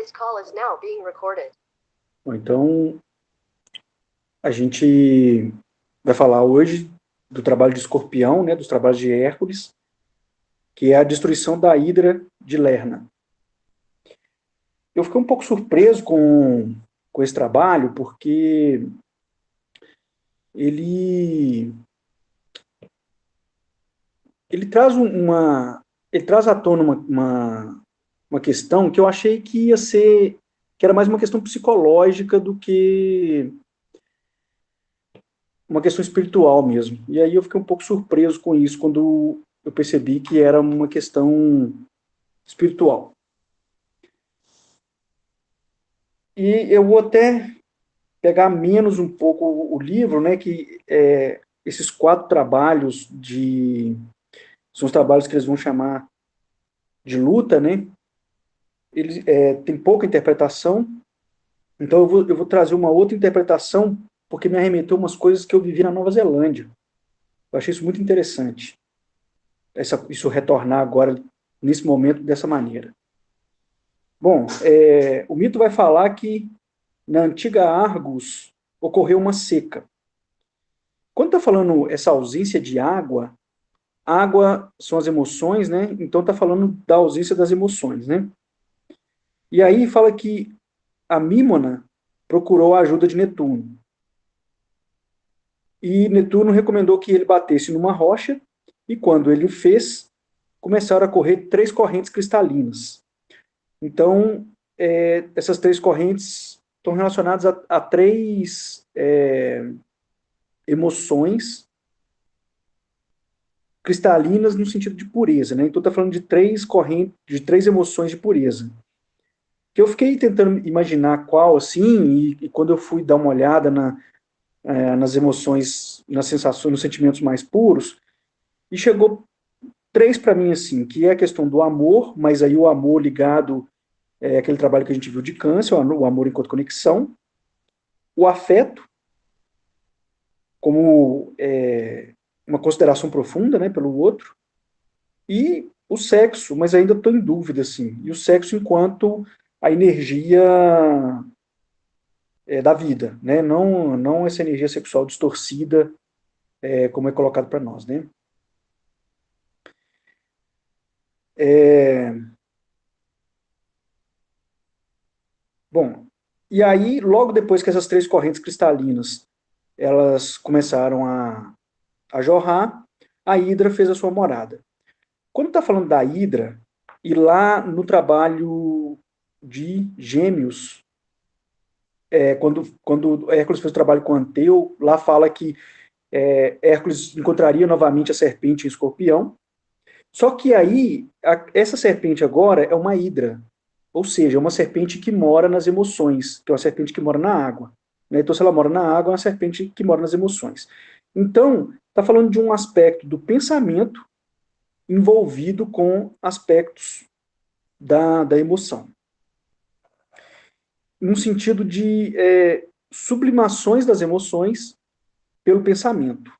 This call is now being recorded. Bom, então, a gente vai falar hoje do trabalho de Escorpião, né, dos trabalhos de Hércules, que é a destruição da Hidra de Lerna. Eu fiquei um pouco surpreso com esse trabalho, porque ele, ele traz ele traz à tona uma questão que eu achei que ia ser, que era mais uma questão psicológica do que uma questão espiritual mesmo. E aí eu fiquei um pouco surpreso com isso, quando eu percebi que era uma questão espiritual. E eu vou até pegar menos um pouco o livro, né, que esses 4 trabalhos são os trabalhos que eles vão chamar de luta, né, eles tem pouca interpretação, então eu vou trazer uma outra interpretação, porque me arremeteu umas coisas que eu vivi na Nova Zelândia. Eu achei isso muito interessante, isso retornar agora, nesse momento, dessa maneira. Bom, o mito vai falar que na antiga Argos ocorreu uma seca. Quando está falando essa ausência de água, água são as emoções, né? Então está falando da ausência das emoções, né? E aí fala que a Mímona procurou a ajuda de Netuno. E Netuno recomendou que ele batesse numa rocha, e quando ele o fez, começaram a correr 3 correntes cristalinas. Então, essas 3 correntes estão relacionadas a 3 emoções cristalinas no sentido de pureza, né? Então está falando de 3 correntes, de 3 emoções de pureza. Que eu fiquei tentando imaginar qual, assim, e quando eu fui dar uma olhada nas emoções, nas sensações, nos sentimentos mais puros, e chegou 3 para mim, assim, que é a questão do amor, mas aí o amor ligado àquele trabalho que a gente viu de Câncer, o amor enquanto conexão, o afeto, como uma consideração profunda, né, pelo outro, e o sexo, mas ainda estou em dúvida, assim, e o sexo enquanto a energia da vida, né, não essa energia sexual distorcida, como é colocado para nós, né. Bom, e aí, logo depois que essas 3 correntes cristalinas, elas começaram a jorrar, a Hidra fez a sua morada. Quando está falando da Hidra, e lá no trabalho de Gêmeos, quando Hércules fez o trabalho com Anteu, lá fala que Hércules encontraria novamente a serpente em Escorpião, só que aí, essa serpente agora é uma Hidra, ou seja, é uma serpente que mora nas emoções, que é uma serpente que mora na água. Né? Então, se ela mora na água, é uma serpente que mora nas emoções. Então, está falando de um aspecto do pensamento envolvido com aspectos da emoção. Num sentido de sublimações das emoções pelo pensamento.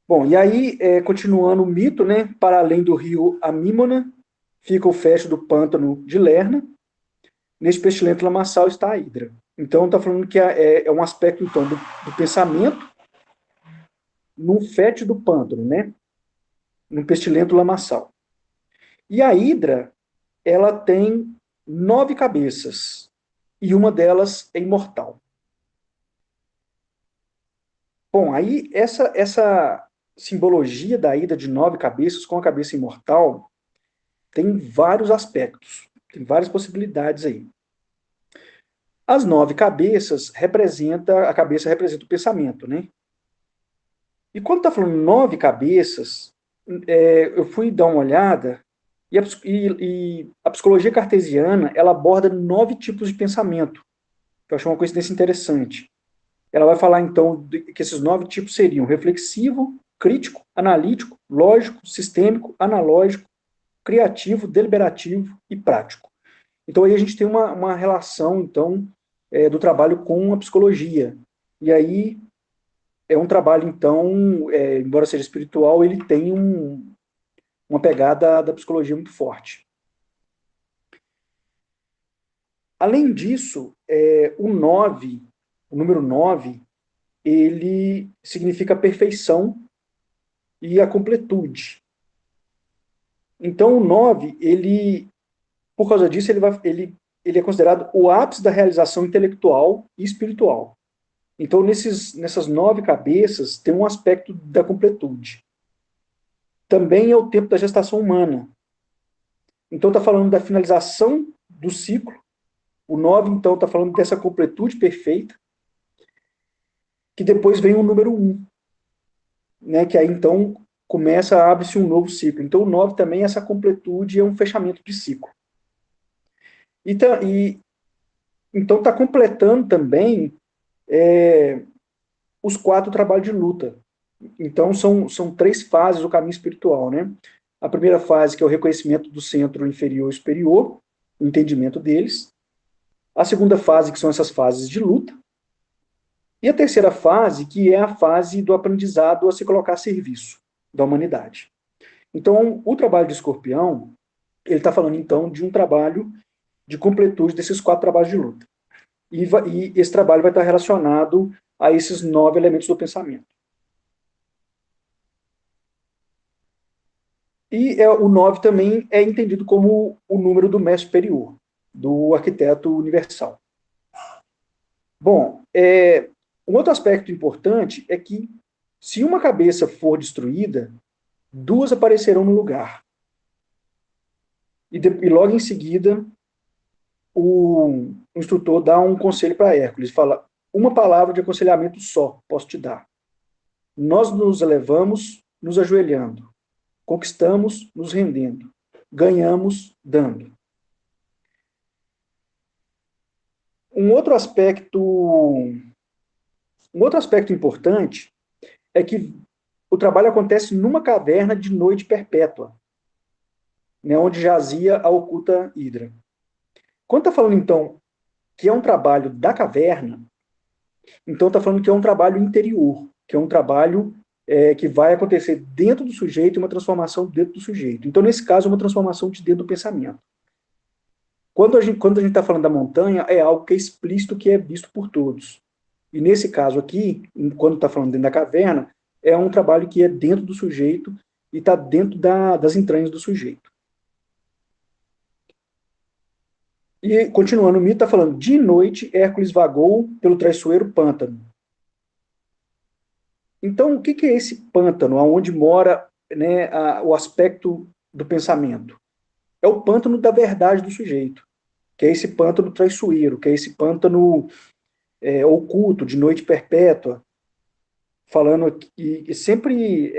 Bom, e aí, continuando o mito, né, para além do rio Amímona, fica o fecho do pântano de Lerna. Neste pestilento lamaçal está a Hidra. Então, está falando que é um aspecto, então, do pensamento no fértil do pântano, né, no pestilento lamaçal. E a Hidra, ela tem 9 cabeças, e uma delas é imortal. Bom, aí essa simbologia da Hidra de 9 cabeças com a cabeça imortal tem vários aspectos, tem várias possibilidades aí. As 9 cabeças a cabeça representa o pensamento, né? E quando está falando 9 cabeças, eu fui dar uma olhada e a psicologia cartesiana ela aborda 9 tipos de pensamento. Eu achei uma coincidência interessante. Ela vai falar então que esses 9 tipos seriam reflexivo, crítico, analítico, lógico, sistêmico, analógico, criativo, deliberativo e prático. Então aí a gente tem uma relação então do trabalho com a psicologia. E aí é um trabalho então, embora seja espiritual, ele tem uma pegada da psicologia muito forte. Além disso, o 9, o número 9, ele significa a perfeição e a completude. Então, o 9, por causa disso, ele é considerado o ápice da realização intelectual e espiritual. Então, nessas 9 cabeças, tem um aspecto da completude. Também é o tempo da gestação humana. Então, está falando da finalização do ciclo. O 9, então, está falando dessa completude perfeita, que depois vem o número 1, né, que aí, então, abre-se um novo ciclo. Então, o 9 também é essa completude, é um fechamento de ciclo. Então, está completando também os 4 trabalhos de luta. Então, são 3 fases do caminho espiritual, né? A primeira fase, que é o reconhecimento do centro inferior e superior, o entendimento deles. A segunda fase, que são essas fases de luta. E a terceira fase, que é a fase do aprendizado a se colocar a serviço da humanidade. Então, o trabalho de Escorpião, ele está falando, então, de um trabalho de completude desses 4 trabalhos de luta. E esse trabalho vai estar relacionado a esses 9 elementos do pensamento. E o 9 também é entendido como o número do mestre superior, do arquiteto universal. Bom, um outro aspecto importante é que, se uma cabeça for destruída, 2 aparecerão no lugar. E logo em seguida, o instrutor dá um conselho para Hércules, fala: uma palavra de aconselhamento só posso te dar. Nós nos elevamos nos ajoelhando, conquistamos nos rendendo, ganhamos dando. Um outro aspecto importante é que o trabalho acontece numa caverna de noite perpétua, né, onde jazia a oculta Hidra. Quando está falando, então, que é um trabalho da caverna, então está falando que é um trabalho interior, que é um trabalho que vai acontecer dentro do sujeito, uma transformação dentro do sujeito. Então, nesse caso, uma transformação de dentro do pensamento. Quando a gente está falando da montanha, é algo que é explícito, que é visto por todos. E nesse caso aqui, quando está falando dentro da caverna, é um trabalho que é dentro do sujeito e está dentro das entranhas do sujeito. E, continuando, o mito está falando: de noite, Hércules vagou pelo traiçoeiro pântano. Então, o que é esse pântano, onde mora, né, o aspecto do pensamento? É o pântano da verdade do sujeito, que é esse pântano traiçoeiro, que é esse pântano oculto, de noite perpétua, falando que sempre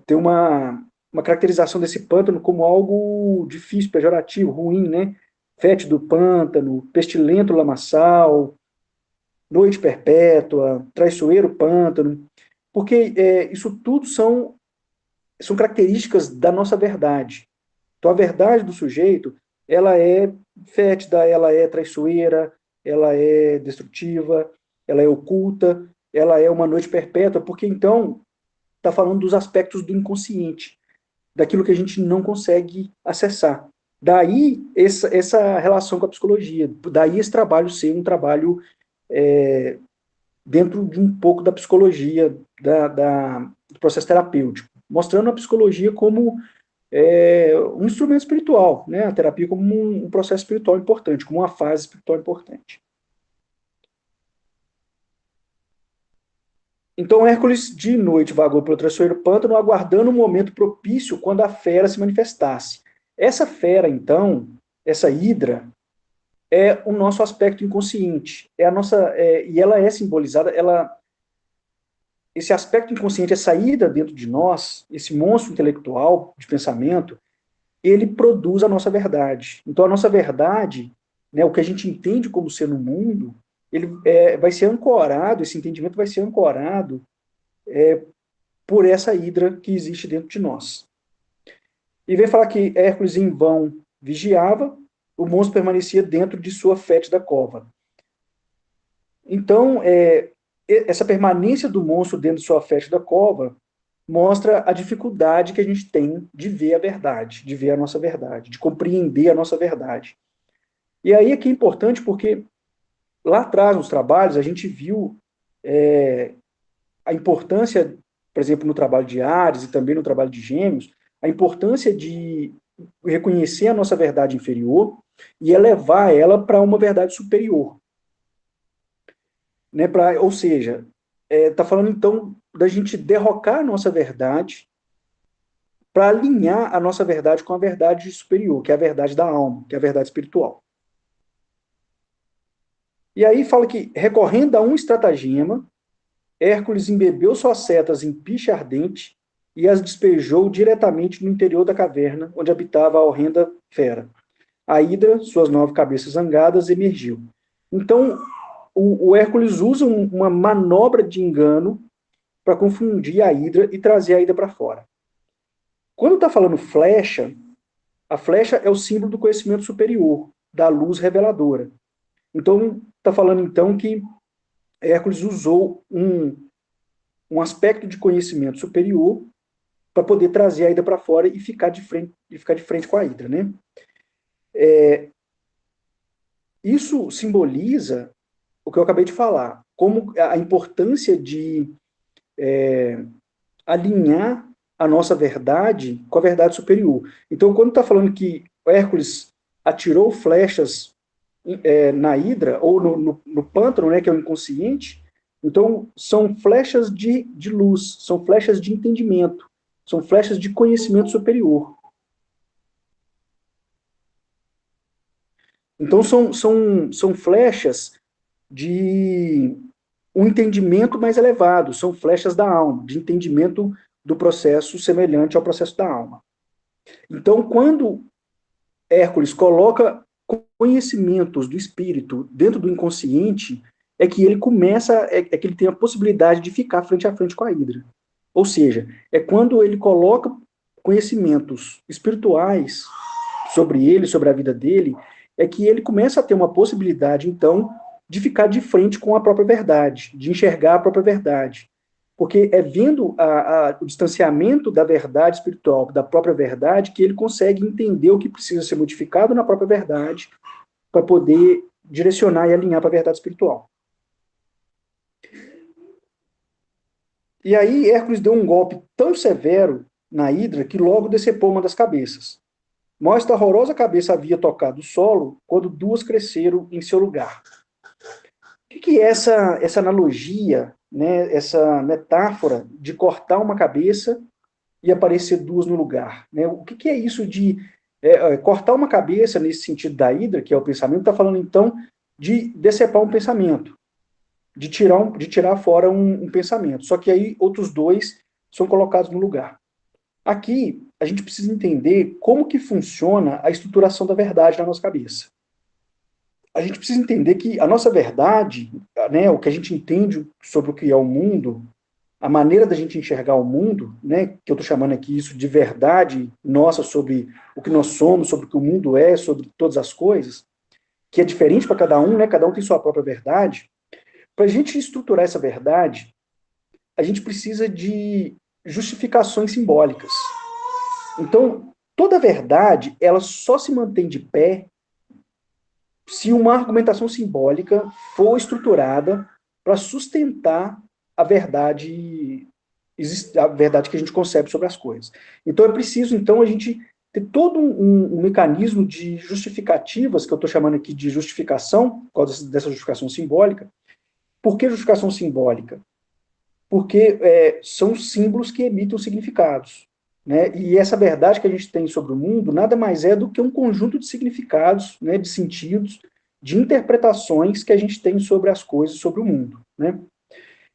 tem uma caracterização desse pântano como algo difícil, pejorativo, ruim, né? Fétido pântano, pestilento lamaçal, noite perpétua, traiçoeiro pântano, porque isso tudo são características da nossa verdade. Então, a verdade do sujeito, ela é fétida, ela é traiçoeira, ela é destrutiva, ela é oculta, ela é uma noite perpétua, porque, então, está falando dos aspectos do inconsciente, daquilo que a gente não consegue acessar. Daí, essa relação com a psicologia, daí esse trabalho ser um trabalho dentro de um pouco da psicologia, do processo terapêutico, mostrando a psicologia como um instrumento espiritual, né? A terapia como um processo espiritual importante, como uma fase espiritual importante. Então, Hércules de noite vagou pelo traiçoeiro pântano, aguardando um momento propício quando a fera se manifestasse. Essa fera, então, essa hidra, é o nosso aspecto inconsciente. E ela é simbolizada, esse aspecto inconsciente, essa ida dentro de nós, esse monstro intelectual de pensamento, ele produz a nossa verdade. Então, a nossa verdade, né, o que a gente entende como ser no mundo, ele vai ser ancorado, esse entendimento vai ser ancorado por essa hidra que existe dentro de nós. E vem falar que Hércules em vão vigiava, o monstro permanecia dentro de sua fétida cova. Então, essa permanência do monstro dentro de sua fétida cova mostra a dificuldade que a gente tem de ver a verdade, de ver a nossa verdade, de compreender a nossa verdade. E aí é que é importante porque lá atrás, nos trabalhos, a gente viu a importância, por exemplo, no trabalho de Ares e também no trabalho de Gêmeos, a importância de reconhecer a nossa verdade inferior e elevar ela para uma verdade superior. Né? Ou seja, está falando então da gente derrocar a nossa verdade para alinhar a nossa verdade com a verdade superior, que é a verdade da alma, que é a verdade espiritual. E aí fala que, recorrendo a um estratagema, Hércules embebeu suas setas em piche ardente e as despejou diretamente no interior da caverna, onde habitava a horrenda fera. A Hidra, suas 9 cabeças zangadas, emergiu. Então, o Hércules usa uma manobra de engano para confundir a Hidra e trazer a Hidra para fora. Quando está falando flecha, a flecha é o símbolo do conhecimento superior, da luz reveladora. Então, está falando então que Hércules usou um aspecto de conhecimento superior para poder trazer a Hidra para fora e ficar de frente com a Hidra, né? Isso simboliza o que eu acabei de falar, como a importância de alinhar a nossa verdade com a verdade superior. Então, quando está falando que Hércules atirou flechas na Hidra, ou no pântano, né, que é o inconsciente, então são flechas de luz, são flechas de entendimento, são flechas de conhecimento superior. Então são flechas de um entendimento mais elevado, são flechas da alma, de entendimento do processo semelhante ao processo da alma. Então, quando Hércules coloca conhecimentos do espírito dentro do inconsciente, é que ele começa, é que ele tem a possibilidade de ficar frente a frente com a Hidra. Ou seja, é quando ele coloca conhecimentos espirituais sobre ele, sobre a vida dele, é que ele começa a ter uma possibilidade, então, de ficar de frente com a própria verdade, de enxergar a própria verdade. Porque é vendo o distanciamento da verdade espiritual, da própria verdade, que ele consegue entender o que precisa ser modificado na própria verdade para poder direcionar e alinhar para a verdade espiritual. E aí Hércules deu um golpe tão severo na Hidra que logo decepou uma das cabeças. Mal esta horrorosa cabeça havia tocado o solo, quando duas cresceram em seu lugar. O que é essa analogia, né, essa metáfora de cortar uma cabeça e aparecer duas no lugar? Né? O que é isso de cortar uma cabeça nesse sentido da Hidra, que é o pensamento, está falando então de decepar um pensamento, de tirar fora um pensamento. Só que aí outros dois são colocados no lugar. Aqui, a gente precisa entender como que funciona a estruturação da verdade na nossa cabeça. A gente precisa entender que a nossa verdade, né, o que a gente entende sobre o que é o mundo, a maneira da gente enxergar o mundo, né, que eu estou chamando aqui isso de verdade nossa sobre o que nós somos, sobre o que o mundo é, sobre todas as coisas, que é diferente para cada um, né, cada um tem sua própria verdade. Para a gente estruturar essa verdade, a gente precisa de justificações simbólicas. Então, toda verdade, ela só se mantém de pé se uma argumentação simbólica for estruturada para sustentar a verdade que a gente concebe sobre as coisas. Então, é preciso, então, a gente ter todo um mecanismo de justificativas, que eu estou chamando aqui de justificação, por causa dessa justificação simbólica. Por que justificação simbólica? Porque são símbolos que emitem significados. Né? E essa verdade que a gente tem sobre o mundo nada mais é do que um conjunto de significados, né, de sentidos, de interpretações que a gente tem sobre as coisas, sobre o mundo. Né?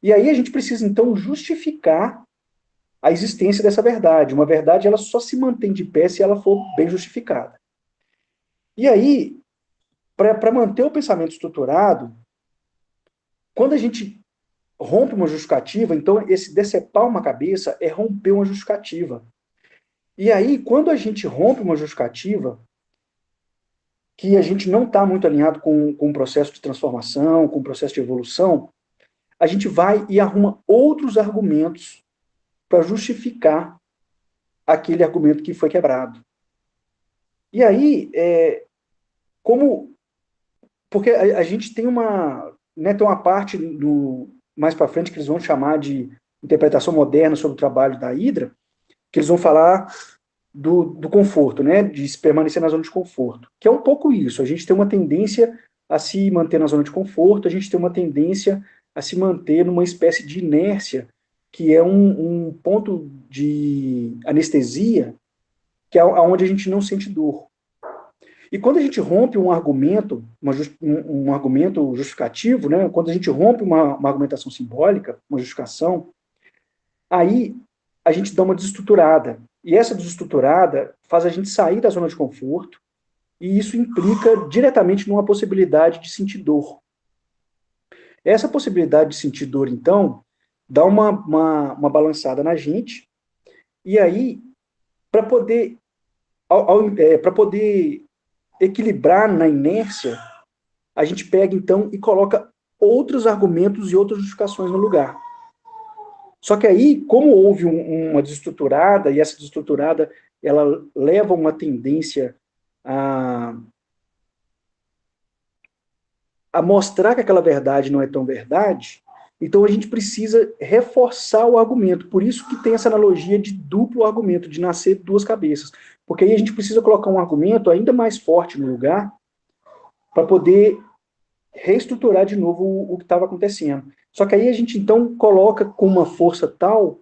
E aí a gente precisa, então, justificar a existência dessa verdade. Uma verdade ela só se mantém de pé se ela for bem justificada. E aí, para manter o pensamento estruturado, quando a gente rompe uma justificativa, então esse decepar uma cabeça é romper uma justificativa. E aí, quando a gente rompe uma justificativa, que a gente não está muito alinhado com o processo de transformação, com o processo de evolução, a gente vai e arruma outros argumentos para justificar aquele argumento que foi quebrado. E aí, como porque a gente tem né, tem uma parte mais para frente que eles vão chamar de interpretação moderna sobre o trabalho da Hidra, que eles vão falar do conforto, né, de se permanecer na zona de conforto, que é um pouco isso. A gente tem uma tendência a se manter na zona de conforto, a gente tem uma tendência a se manter numa espécie de inércia, que é um ponto de anestesia, que é onde a gente não sente dor. E quando a gente rompe um argumento, um argumento justificativo, né, quando a gente rompe uma argumentação simbólica, uma justificação, aí a gente dá uma desestruturada. E essa desestruturada faz a gente sair da zona de conforto, e isso implica diretamente numa possibilidade de sentir dor. Essa possibilidade de sentir dor, então, dá uma balançada na gente, e aí, para poder, para poder equilibrar na inércia, a gente pega, então, e coloca outros argumentos e outras justificações no lugar. Só que aí, como houve uma desestruturada, e essa desestruturada ela leva uma tendência a, a mostrar que aquela verdade não é tão verdade, então a gente precisa reforçar o argumento. Por isso que tem essa analogia de duplo argumento, de nascer duas cabeças. Porque aí a gente precisa colocar um argumento ainda mais forte no lugar para poder reestruturar de novo o que estava acontecendo. Só que aí a gente então coloca com uma força tal,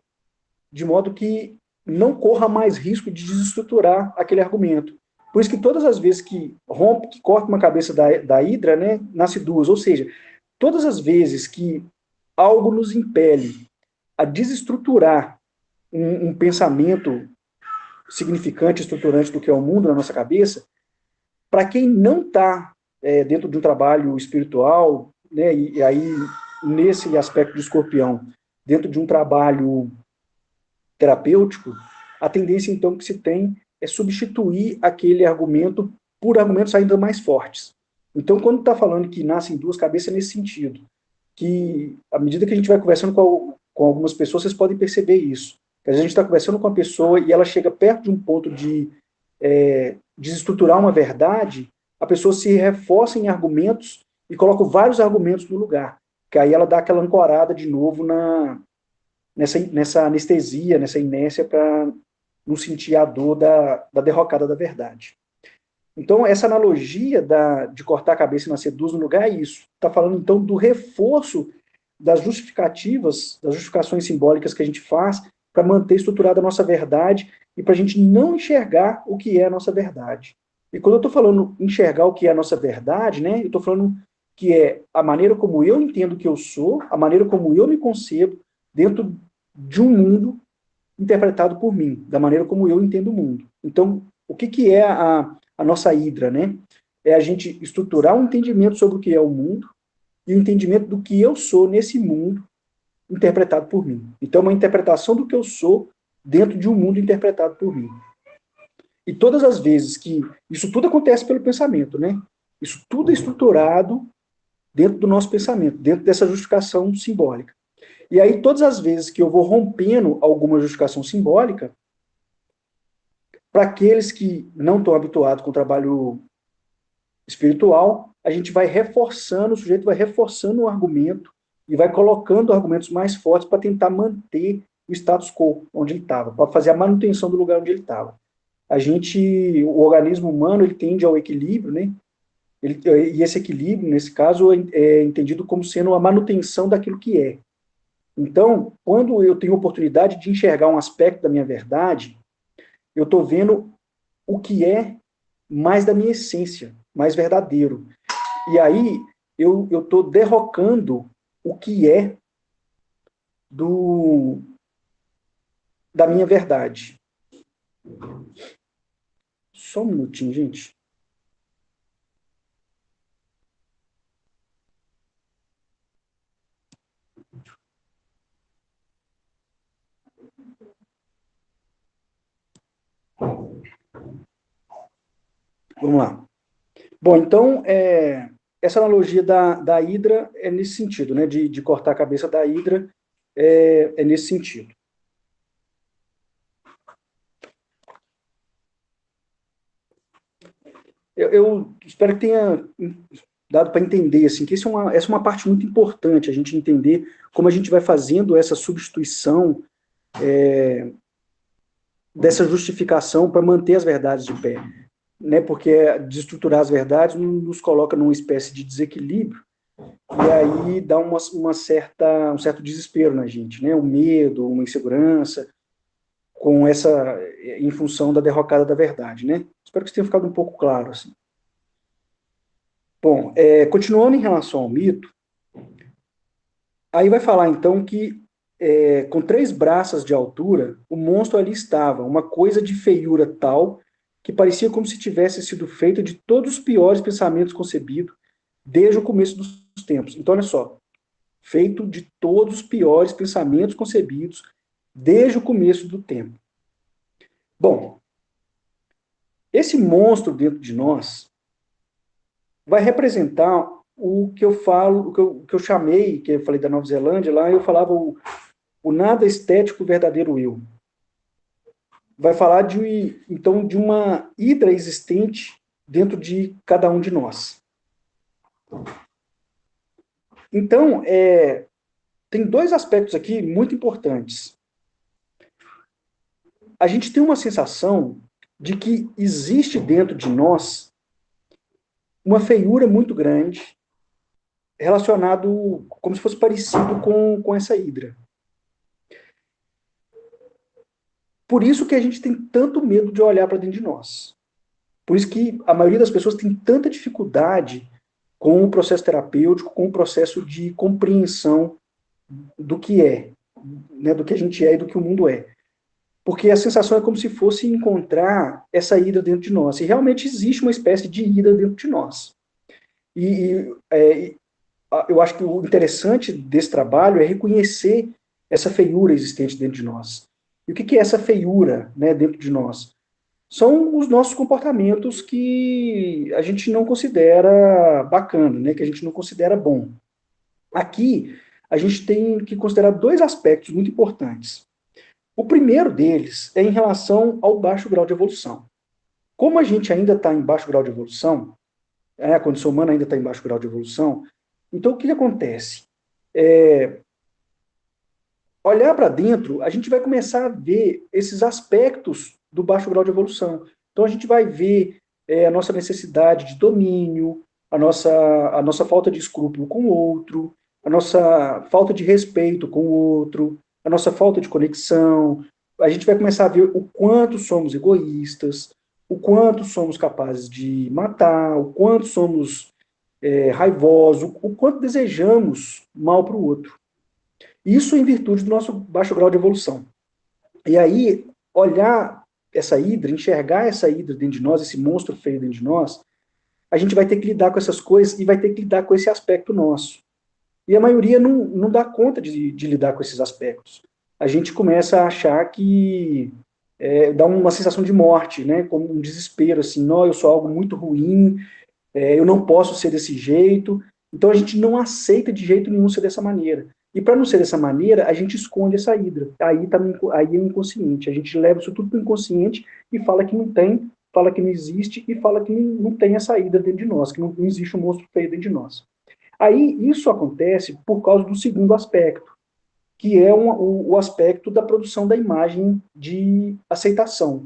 de modo que não corra mais risco de desestruturar aquele argumento. Por isso que todas as vezes que rompe, que corta uma cabeça da hidra, né, nasce duas. Ou seja, todas as vezes que algo nos impele a desestruturar um pensamento significante, estruturante do que é o mundo na nossa cabeça, para quem não está dentro de um trabalho espiritual, né, e aí nesse aspecto de escorpião, dentro de um trabalho terapêutico, a tendência então que se tem é substituir aquele argumento por argumentos ainda mais fortes. Então, quando está falando que nascem duas cabeças, é nesse sentido, que à medida que a gente vai conversando com algumas pessoas, vocês podem perceber isso. Às vezes a gente está conversando com a pessoa e ela chega perto de um ponto de desestruturar uma verdade, a pessoa se reforça em argumentos e coloca vários argumentos no lugar, que aí ela dá aquela ancorada de novo nessa anestesia, nessa inércia para não sentir a dor da derrocada da verdade. Então, essa analogia de cortar a cabeça e nascer duas no lugar é isso. Está falando, então, do reforço das justificativas, das justificações simbólicas que a gente faz para manter estruturada a nossa verdade e para a gente não enxergar o que é a nossa verdade. E quando eu estou falando enxergar o que é a nossa verdade, né, eu estou falando que é a maneira como eu entendo que eu sou, a maneira como eu me concebo dentro de um mundo interpretado por mim, da maneira como eu entendo o mundo. Então, o que é a nossa hidra, né? É a gente estruturar um entendimento sobre o que é o mundo e o entendimento do que eu sou nesse mundo interpretado por mim. Então, uma interpretação do que eu sou dentro de um mundo interpretado por mim. E todas as vezes que isso tudo acontece pelo pensamento, né? Isso tudo é estruturado dentro do nosso pensamento, dentro dessa justificação simbólica. E aí, todas as vezes que eu vou rompendo alguma justificação simbólica, para aqueles que não estão habituados com o trabalho espiritual, a gente vai reforçando, o sujeito vai reforçando o argumento e vai colocando argumentos mais fortes para tentar manter o status quo onde ele estava, para fazer a manutenção do lugar onde ele estava. O organismo humano, ele tende ao equilíbrio, né? E esse equilíbrio, nesse caso, é entendido como sendo a manutenção daquilo que é. Então, quando eu tenho oportunidade de enxergar um aspecto da minha verdade, eu estou vendo o que é mais da minha essência, mais verdadeiro. E aí eu estou derrocando o que é do da minha verdade. Só um minutinho, gente. Vamos lá. Bom, então, essa analogia da hidra é nesse sentido, né? De cortar a cabeça da hidra é nesse sentido. Eu espero que tenha dado para entender, assim, que essa é uma parte muito importante, a gente entender como a gente vai fazendo essa substituição dessa justificação para manter as verdades de pé, né? Porque desestruturar as verdades nos coloca numa espécie de desequilíbrio e aí dá um certo desespero na gente, né? Um medo, uma insegurança em função da derrocada da verdade, né? Espero que isso tenha ficado um pouco claro, assim. Bom, continuando em relação ao mito, aí vai falar então que com 3 braças de altura, o monstro ali estava, uma coisa de feiura tal que parecia como se tivesse sido feito de todos os piores pensamentos concebidos desde o começo dos tempos. Então, olha só, feito de todos os piores pensamentos concebidos desde o começo do tempo. Bom, esse monstro dentro de nós vai representar o que eu falo, que eu chamei, que eu falei da Nova Zelândia, lá eu falava o nada estético verdadeiro eu. Vai falar então de uma hidra existente dentro de cada um de nós. Então, tem 2 aspectos aqui muito importantes. A gente tem uma sensação de que existe dentro de nós uma feiura muito grande relacionado como se fosse parecido com essa hidra. Por isso que a gente tem tanto medo de olhar para dentro de nós. Por isso que a maioria das pessoas tem tanta dificuldade com o processo terapêutico, com o processo de compreensão do que é, né, do que a gente é e do que o mundo é. Porque a sensação é como se fosse encontrar essa ida dentro de nós. E realmente existe uma espécie de ida dentro de nós. Eu acho que o interessante desse trabalho é reconhecer essa feiura existente dentro de nós. E o que é essa feiura, né, dentro de nós? São os nossos comportamentos que a gente não considera bacana, né, que a gente não considera bom. Aqui, a gente tem que considerar 2 aspectos muito importantes. O primeiro deles é em relação ao baixo grau de evolução. Como a gente ainda está em baixo grau de evolução, a condição humana ainda está em baixo grau de evolução, então o que acontece? Olhar para dentro, a gente vai começar a ver esses aspectos do baixo grau de evolução. Então a gente vai ver a nossa necessidade de domínio, a nossa falta de escrúpulo com o outro, a nossa falta de respeito com o outro, a nossa falta de conexão. A gente vai começar a ver o quanto somos egoístas, o quanto somos capazes de matar, o quanto somos raivosos, o quanto desejamos mal para o outro. Isso em virtude do nosso baixo grau de evolução. E aí, olhar essa hidra, enxergar essa hidra dentro de nós, esse monstro feio dentro de nós, a gente vai ter que lidar com essas coisas e vai ter que lidar com esse aspecto nosso. E a maioria não dá conta de lidar com esses aspectos. A gente começa a achar que dá uma sensação de morte, né? Como um desespero, assim, não, eu sou algo muito ruim, eu não posso ser desse jeito. Então a gente não aceita de jeito nenhum ser dessa maneira. E para não ser dessa maneira, a gente esconde essa hidra. Aí é o inconsciente. A gente leva isso tudo para o inconsciente e fala que não tem, fala que não existe e fala que não tem essa hidra dentro de nós, que não existe um monstro feio dentro de nós. Aí isso acontece por causa do segundo aspecto, que é o aspecto da produção da imagem de aceitação.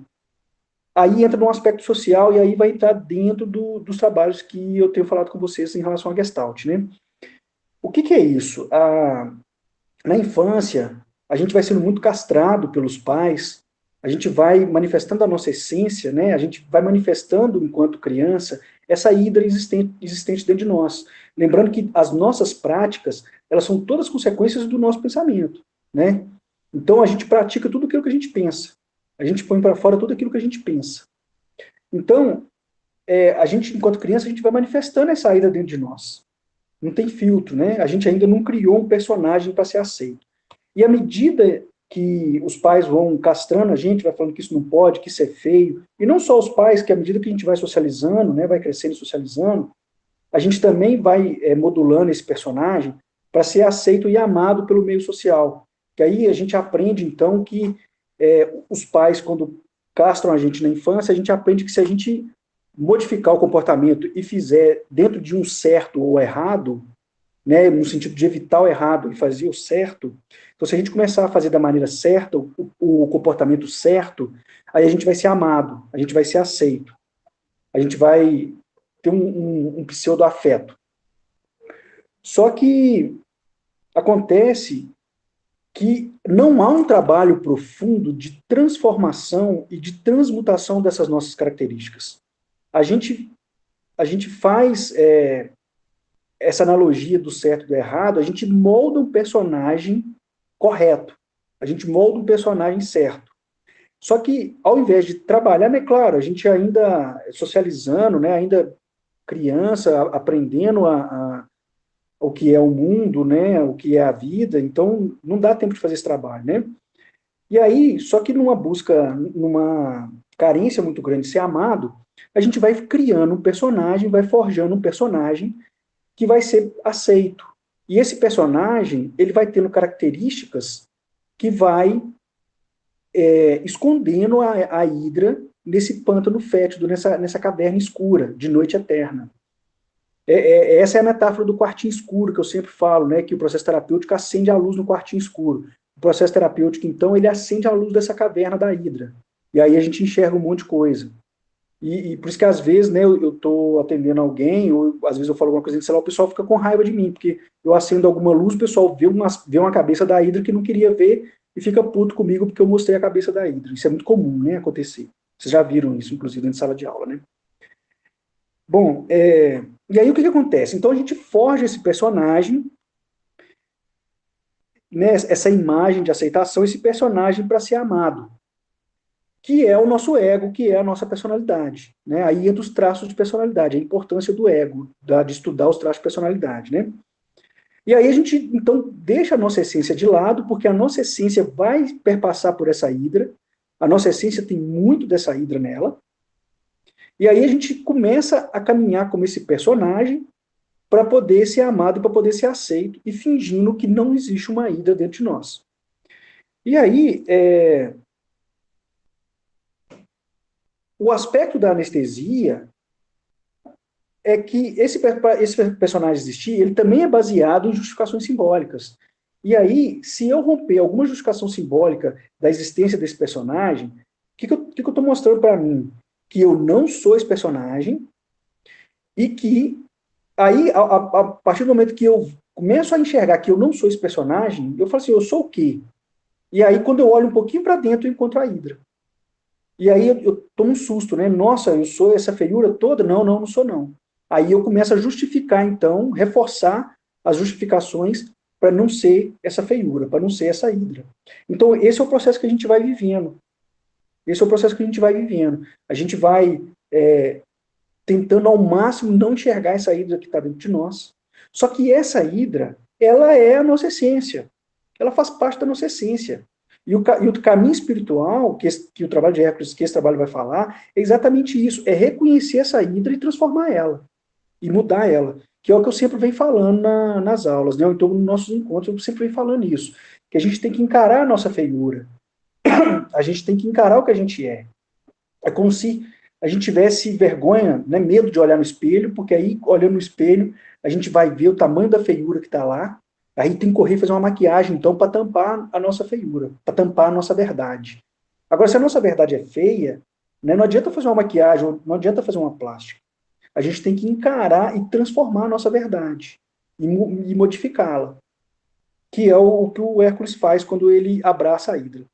Aí entra num aspecto social e aí vai entrar dentro dos trabalhos que eu tenho falado com vocês em relação à Gestalt, né? O que é isso? Na infância, a gente vai sendo muito castrado pelos pais, a gente vai manifestando a nossa essência, né? A gente vai manifestando, enquanto criança, essa hidra existente dentro de nós. Lembrando que as nossas práticas, elas são todas consequências do nosso pensamento, né? Então, a gente pratica tudo aquilo que a gente pensa. A gente põe para fora tudo aquilo que a gente pensa. Então, a gente, enquanto criança, a gente vai manifestando essa ira dentro de nós. Não tem filtro, né? A gente ainda não criou um personagem para ser aceito. E à medida que os pais vão castrando a gente, vai falando que isso não pode, que isso é feio, e não só os pais, que à medida que a gente vai socializando, né, vai crescendo e socializando, a gente também vai modulando esse personagem para ser aceito e amado pelo meio social. Que aí a gente aprende, então, que os pais, quando castram a gente na infância, a gente aprende que se a gente modificar o comportamento e fizer dentro de um certo ou errado, né, no sentido de evitar o errado e fazer o certo, então se a gente começar a fazer da maneira certa, o comportamento certo, aí a gente vai ser amado, a gente vai ser aceito, a gente vai ter um pseudo-afeto. Só que acontece que não há um trabalho profundo de transformação e de transmutação dessas nossas características. A gente, a gente faz essa analogia do certo e do errado, a gente molda um personagem correto, a gente molda um personagem certo. Só que, ao invés de trabalhar, né, claro, a gente ainda socializando, né, ainda criança, aprendendo o que é o mundo, né, o que é a vida, então não dá tempo de fazer esse trabalho, né? E aí, só que numa busca, numa carência muito grande de ser amado, a gente vai criando um personagem, vai forjando um personagem que vai ser aceito. E esse personagem, ele vai tendo características que vai escondendo a Hidra nesse pântano fétido, nessa caverna escura, de noite eterna. Essa é a metáfora do quartinho escuro que eu sempre falo, né? Que o processo terapêutico acende a luz no quartinho escuro. O processo terapêutico, então, ele acende a luz dessa caverna da Hidra. E aí a gente enxerga um monte de coisa. E por isso que às vezes, né, eu tô atendendo alguém, ou às vezes eu falo alguma coisa, sei lá, o pessoal fica com raiva de mim, porque eu acendo alguma luz, o pessoal vê uma cabeça da Hidra que não queria ver e fica puto comigo porque eu mostrei a cabeça da Hidra. Isso é muito comum, né, acontecer. Vocês já viram isso, inclusive, dentro de sala de aula, né? Bom, e aí o que acontece? Então a gente forja esse personagem, né, essa imagem de aceitação, esse personagem para ser amado, que é o nosso ego, que é a nossa personalidade. Né? Aí entra os traços de personalidade, a importância do ego, de estudar os traços de personalidade. Né? E aí a gente, então, deixa a nossa essência de lado, porque a nossa essência vai perpassar por essa hidra, a nossa essência tem muito dessa hidra nela, e aí a gente começa a caminhar como esse personagem para poder ser amado, para poder ser aceito, e fingindo que não existe uma hidra dentro de nós. E aí, o aspecto da anestesia é que esse personagem existir, ele também é baseado em justificações simbólicas. E aí, se eu romper alguma justificação simbólica da existência desse personagem, o que eu estou mostrando para mim? Que eu não sou esse personagem e que aí, a partir do momento que eu começo a enxergar que eu não sou esse personagem, eu falo assim, eu sou o quê? E aí, quando eu olho um pouquinho para dentro, eu encontro a Hidra. E aí eu tomo um susto, né? Nossa, eu sou essa feiura toda? Não, não, não sou não. Aí eu começo a justificar, então, reforçar as justificações para não ser essa feiura, para não ser essa hidra. Então, esse é o processo que a gente vai vivendo. Esse é o processo que a gente vai vivendo. A gente vai tentando ao máximo não enxergar essa hidra que está dentro de nós. Só que essa hidra, ela é a nossa essência. Ela faz parte da nossa essência. E o caminho espiritual, que o trabalho de Hércules, que esse trabalho vai falar, é exatamente isso, é reconhecer essa hidra e transformar ela, e mudar ela, que é o que eu sempre venho falando nas aulas, né? Então, nos nossos encontros, eu sempre venho falando isso, que a gente tem que encarar a nossa feiura, a gente tem que encarar o que a gente é. É como se a gente tivesse vergonha, né, medo de olhar no espelho, porque aí, olhando no espelho, a gente vai ver o tamanho da feiura que está lá, aí tem que correr e fazer uma maquiagem, então, para tampar a nossa feiura, para tampar a nossa verdade. Agora, se a nossa verdade é feia, né, não adianta fazer uma maquiagem, não adianta fazer uma plástica. A gente tem que encarar e transformar a nossa verdade e modificá-la, que é o que o Hércules faz quando ele abraça a Hidra.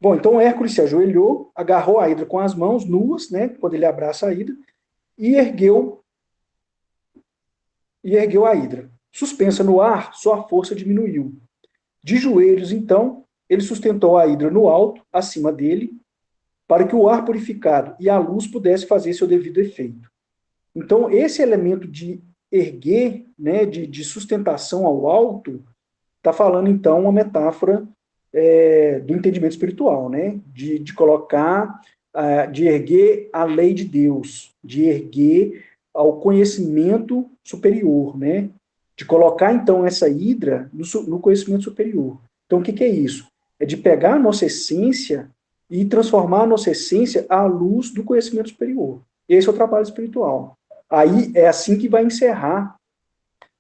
Bom, então Hércules se ajoelhou, agarrou a Hidra com as mãos nuas, né, quando ele abraça a Hidra, e ergueu a Hidra. Suspensa no ar, sua força diminuiu. De joelhos, então, ele sustentou a Hidra no alto, acima dele, para que o ar purificado e a luz pudesse fazer seu devido efeito. Então, esse elemento de erguer, né, de sustentação ao alto, está falando, então, uma metáfora do entendimento espiritual, né? De colocar, de erguer a lei de Deus, de erguer ao conhecimento superior, né? De colocar, então, essa hidra no conhecimento superior. Então, o que é isso? É de pegar a nossa essência e transformar a nossa essência à luz do conhecimento superior. Esse é o trabalho espiritual. Aí é assim que vai encerrar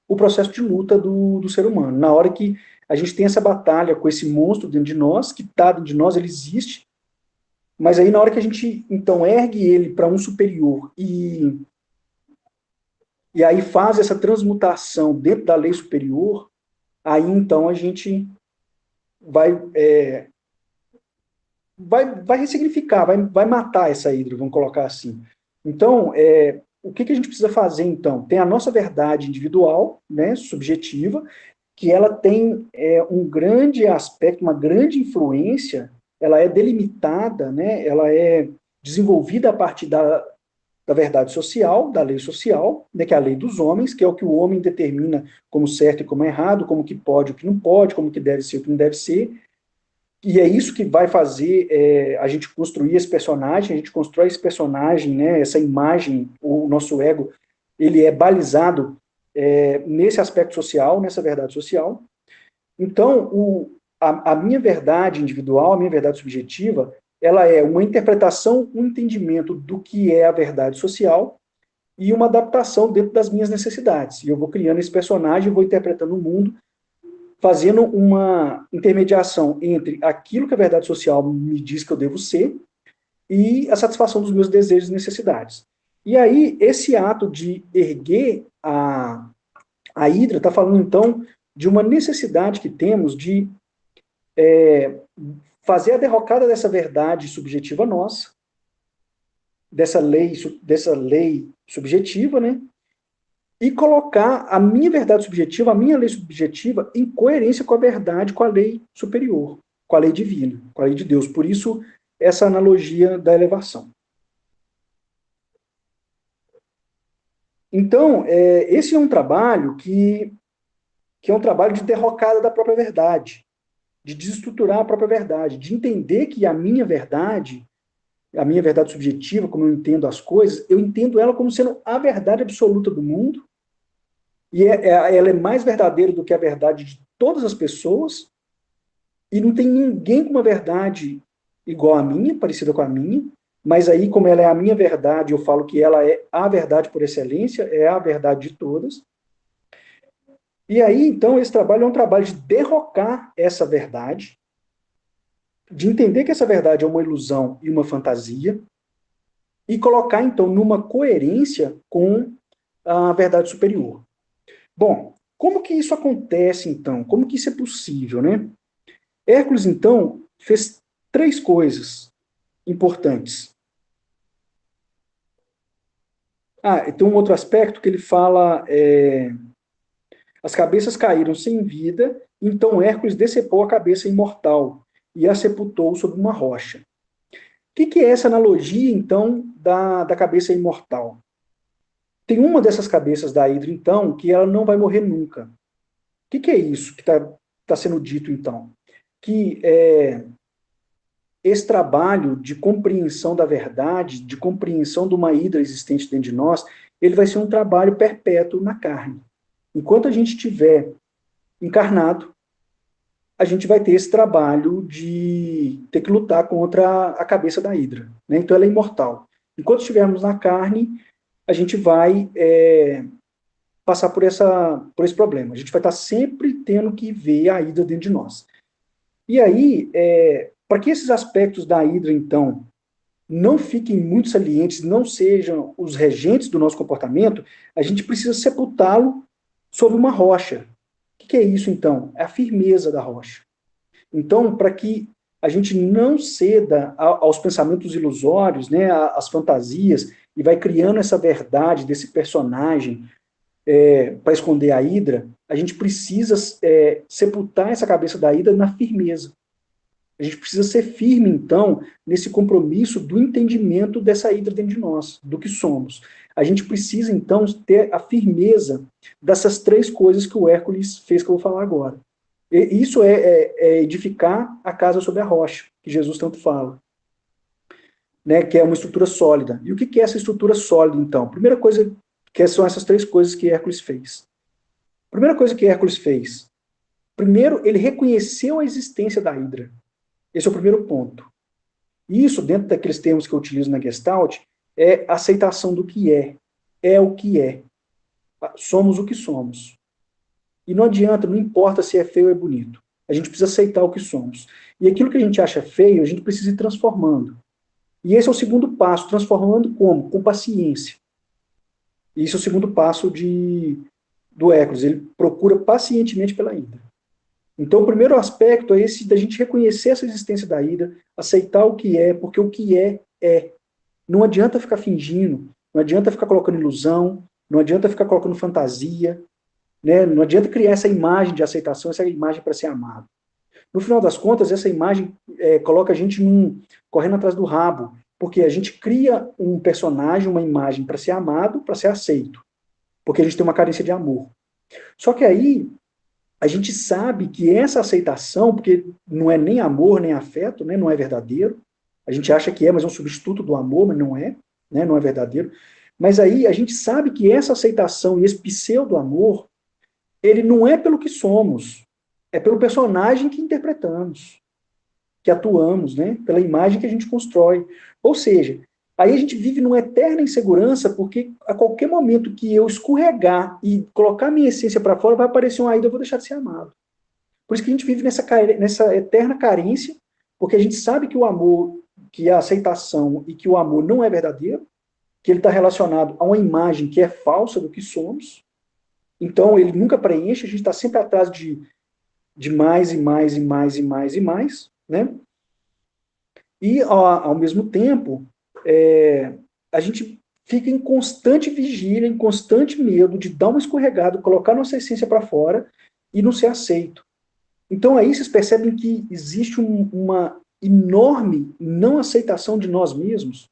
o processo de luta do ser humano. Na hora que a gente tem essa batalha com esse monstro dentro de nós, que está dentro de nós, ele existe, mas aí na hora que a gente, então, ergue ele para um superior e aí faz essa transmutação dentro da lei superior, aí então a gente vai, vai ressignificar, vai matar essa hidra, vamos colocar assim. Então, o que a gente precisa fazer, então? Tem a nossa verdade individual, né, subjetiva, que ela tem um grande aspecto, uma grande influência, ela é delimitada, né, ela é desenvolvida a partir da verdade social, da lei social, né, que é a lei dos homens, que é o que o homem determina como certo e como errado, como que pode e o que não pode, como que deve ser e o que não deve ser. E é isso que vai fazer a gente construir esse personagem, a gente constrói esse personagem, né, essa imagem, o nosso ego, ele é balizado nesse aspecto social, nessa verdade social. Então, a minha verdade individual, a minha verdade subjetiva, ela é uma interpretação, um entendimento do que é a verdade social e uma adaptação dentro das minhas necessidades. E eu vou criando esse personagem, vou interpretando o mundo, fazendo uma intermediação entre aquilo que a verdade social me diz que eu devo ser e a satisfação dos meus desejos e necessidades. E aí, esse ato de erguer a hidra está falando, então, de uma necessidade que temos de fazer a derrocada dessa verdade subjetiva nossa, dessa lei subjetiva, né? E colocar a minha verdade subjetiva, a minha lei subjetiva, em coerência com a verdade, com a lei superior, com a lei divina, com a lei de Deus. Por isso, essa analogia da elevação. Então, esse é um trabalho que é um trabalho de derrocada da própria verdade, de desestruturar a própria verdade, de entender que a minha verdade subjetiva, como eu entendo as coisas, eu entendo ela como sendo a verdade absoluta do mundo, e ela é mais verdadeira do que a verdade de todas as pessoas, e não tem ninguém com uma verdade igual à minha, parecida com a minha, mas aí, como ela é a minha verdade, eu falo que ela é a verdade por excelência, é a verdade de todas. E aí, então, esse trabalho é um trabalho de derrocar essa verdade, de entender que essa verdade é uma ilusão e uma fantasia, e colocar, então, numa coerência com a verdade superior. Bom, como que isso acontece, então? Como que isso é possível, né? Hércules, então, fez 3 coisas importantes. Ah, e tem um outro aspecto que ele fala, as cabeças caíram sem vida, então Hércules decepou a cabeça imortal e a sepultou sobre uma rocha. O que é essa analogia, então, da cabeça imortal? Tem uma dessas cabeças da Hidra, então, que ela não vai morrer nunca. O que é isso que está sendo dito, então? Que esse trabalho de compreensão da verdade, de compreensão de uma hidra existente dentro de nós, ele vai ser um trabalho perpétuo na carne. Enquanto a gente estiver encarnado, a gente vai ter esse trabalho de ter que lutar contra a cabeça da hidra, né? Então ela é imortal. Enquanto estivermos na carne, a gente vai passar por esse problema. A gente vai estar sempre tendo que ver a hidra dentro de nós. E aí, para que esses aspectos da hidra, então, não fiquem muito salientes, não sejam os regentes do nosso comportamento, a gente precisa sepultá-lo sobre uma rocha. O que é isso, então? É a firmeza da rocha. Então, para que a gente não ceda aos pensamentos ilusórios, né, às fantasias, e vai criando essa verdade desse personagem para esconder a hidra, a gente precisa sepultar essa cabeça da hidra na firmeza. A gente precisa ser firme, então, nesse compromisso do entendimento dessa hidra dentro de nós, do que somos. A gente precisa, então, ter a firmeza dessas 3 coisas que o Hércules fez, que eu vou falar agora. E isso é edificar a casa sobre a rocha, que Jesus tanto fala, né, que é uma estrutura sólida. E o que é essa estrutura sólida, então? Primeira coisa, que são essas 3 coisas que Hércules fez. Primeira coisa que Hércules fez. Primeiro, ele reconheceu a existência da hidra. Esse é o primeiro ponto. Isso, dentro daqueles termos que eu utilizo na Gestalt, é aceitação do que é o que é, somos o que somos. E não adianta, não importa se é feio ou é bonito, a gente precisa aceitar o que somos. E aquilo que a gente acha feio, a gente precisa ir transformando. E esse é o segundo passo, transformando como? Com paciência. E esse é o segundo passo do Eccles, ele procura pacientemente pela Hidra. Então, o primeiro aspecto é esse da gente reconhecer essa existência da Hidra, aceitar o que é, porque o que é. Não adianta ficar fingindo, não adianta ficar colocando ilusão, não adianta ficar colocando fantasia, né? Não adianta criar essa imagem de aceitação, essa imagem para ser amado. No final das contas, essa imagem coloca a gente correndo atrás do rabo, porque a gente cria um personagem, uma imagem para ser amado, para ser aceito, porque a gente tem uma carência de amor. Só que aí, a gente sabe que essa aceitação, porque não é nem amor, nem afeto, né, não é verdadeiro, a gente acha que é, mas é um substituto do amor, mas não é, né, não é verdadeiro. Mas aí a gente sabe que essa aceitação e esse pseudo-amor, ele não é pelo que somos, é pelo personagem que interpretamos, que atuamos, né, pela imagem que a gente constrói. Ou seja, aí a gente vive numa eterna insegurança, porque a qualquer momento que eu escorregar e colocar minha essência para fora, vai aparecer uma ida, eu vou deixar de ser amado. Por isso que a gente vive nessa eterna carência, porque a gente sabe que o amor, que a aceitação e que o amor não é verdadeiro, que ele está relacionado a uma imagem que é falsa do que somos, então ele nunca preenche, a gente está sempre atrás de mais e mais e mais e mais e mais, né? E, ao mesmo tempo, a gente fica em constante vigília, em constante medo de dar uma escorregada, colocar nossa essência para fora e não ser aceito. Então aí vocês percebem que existe uma enorme não aceitação de nós mesmos.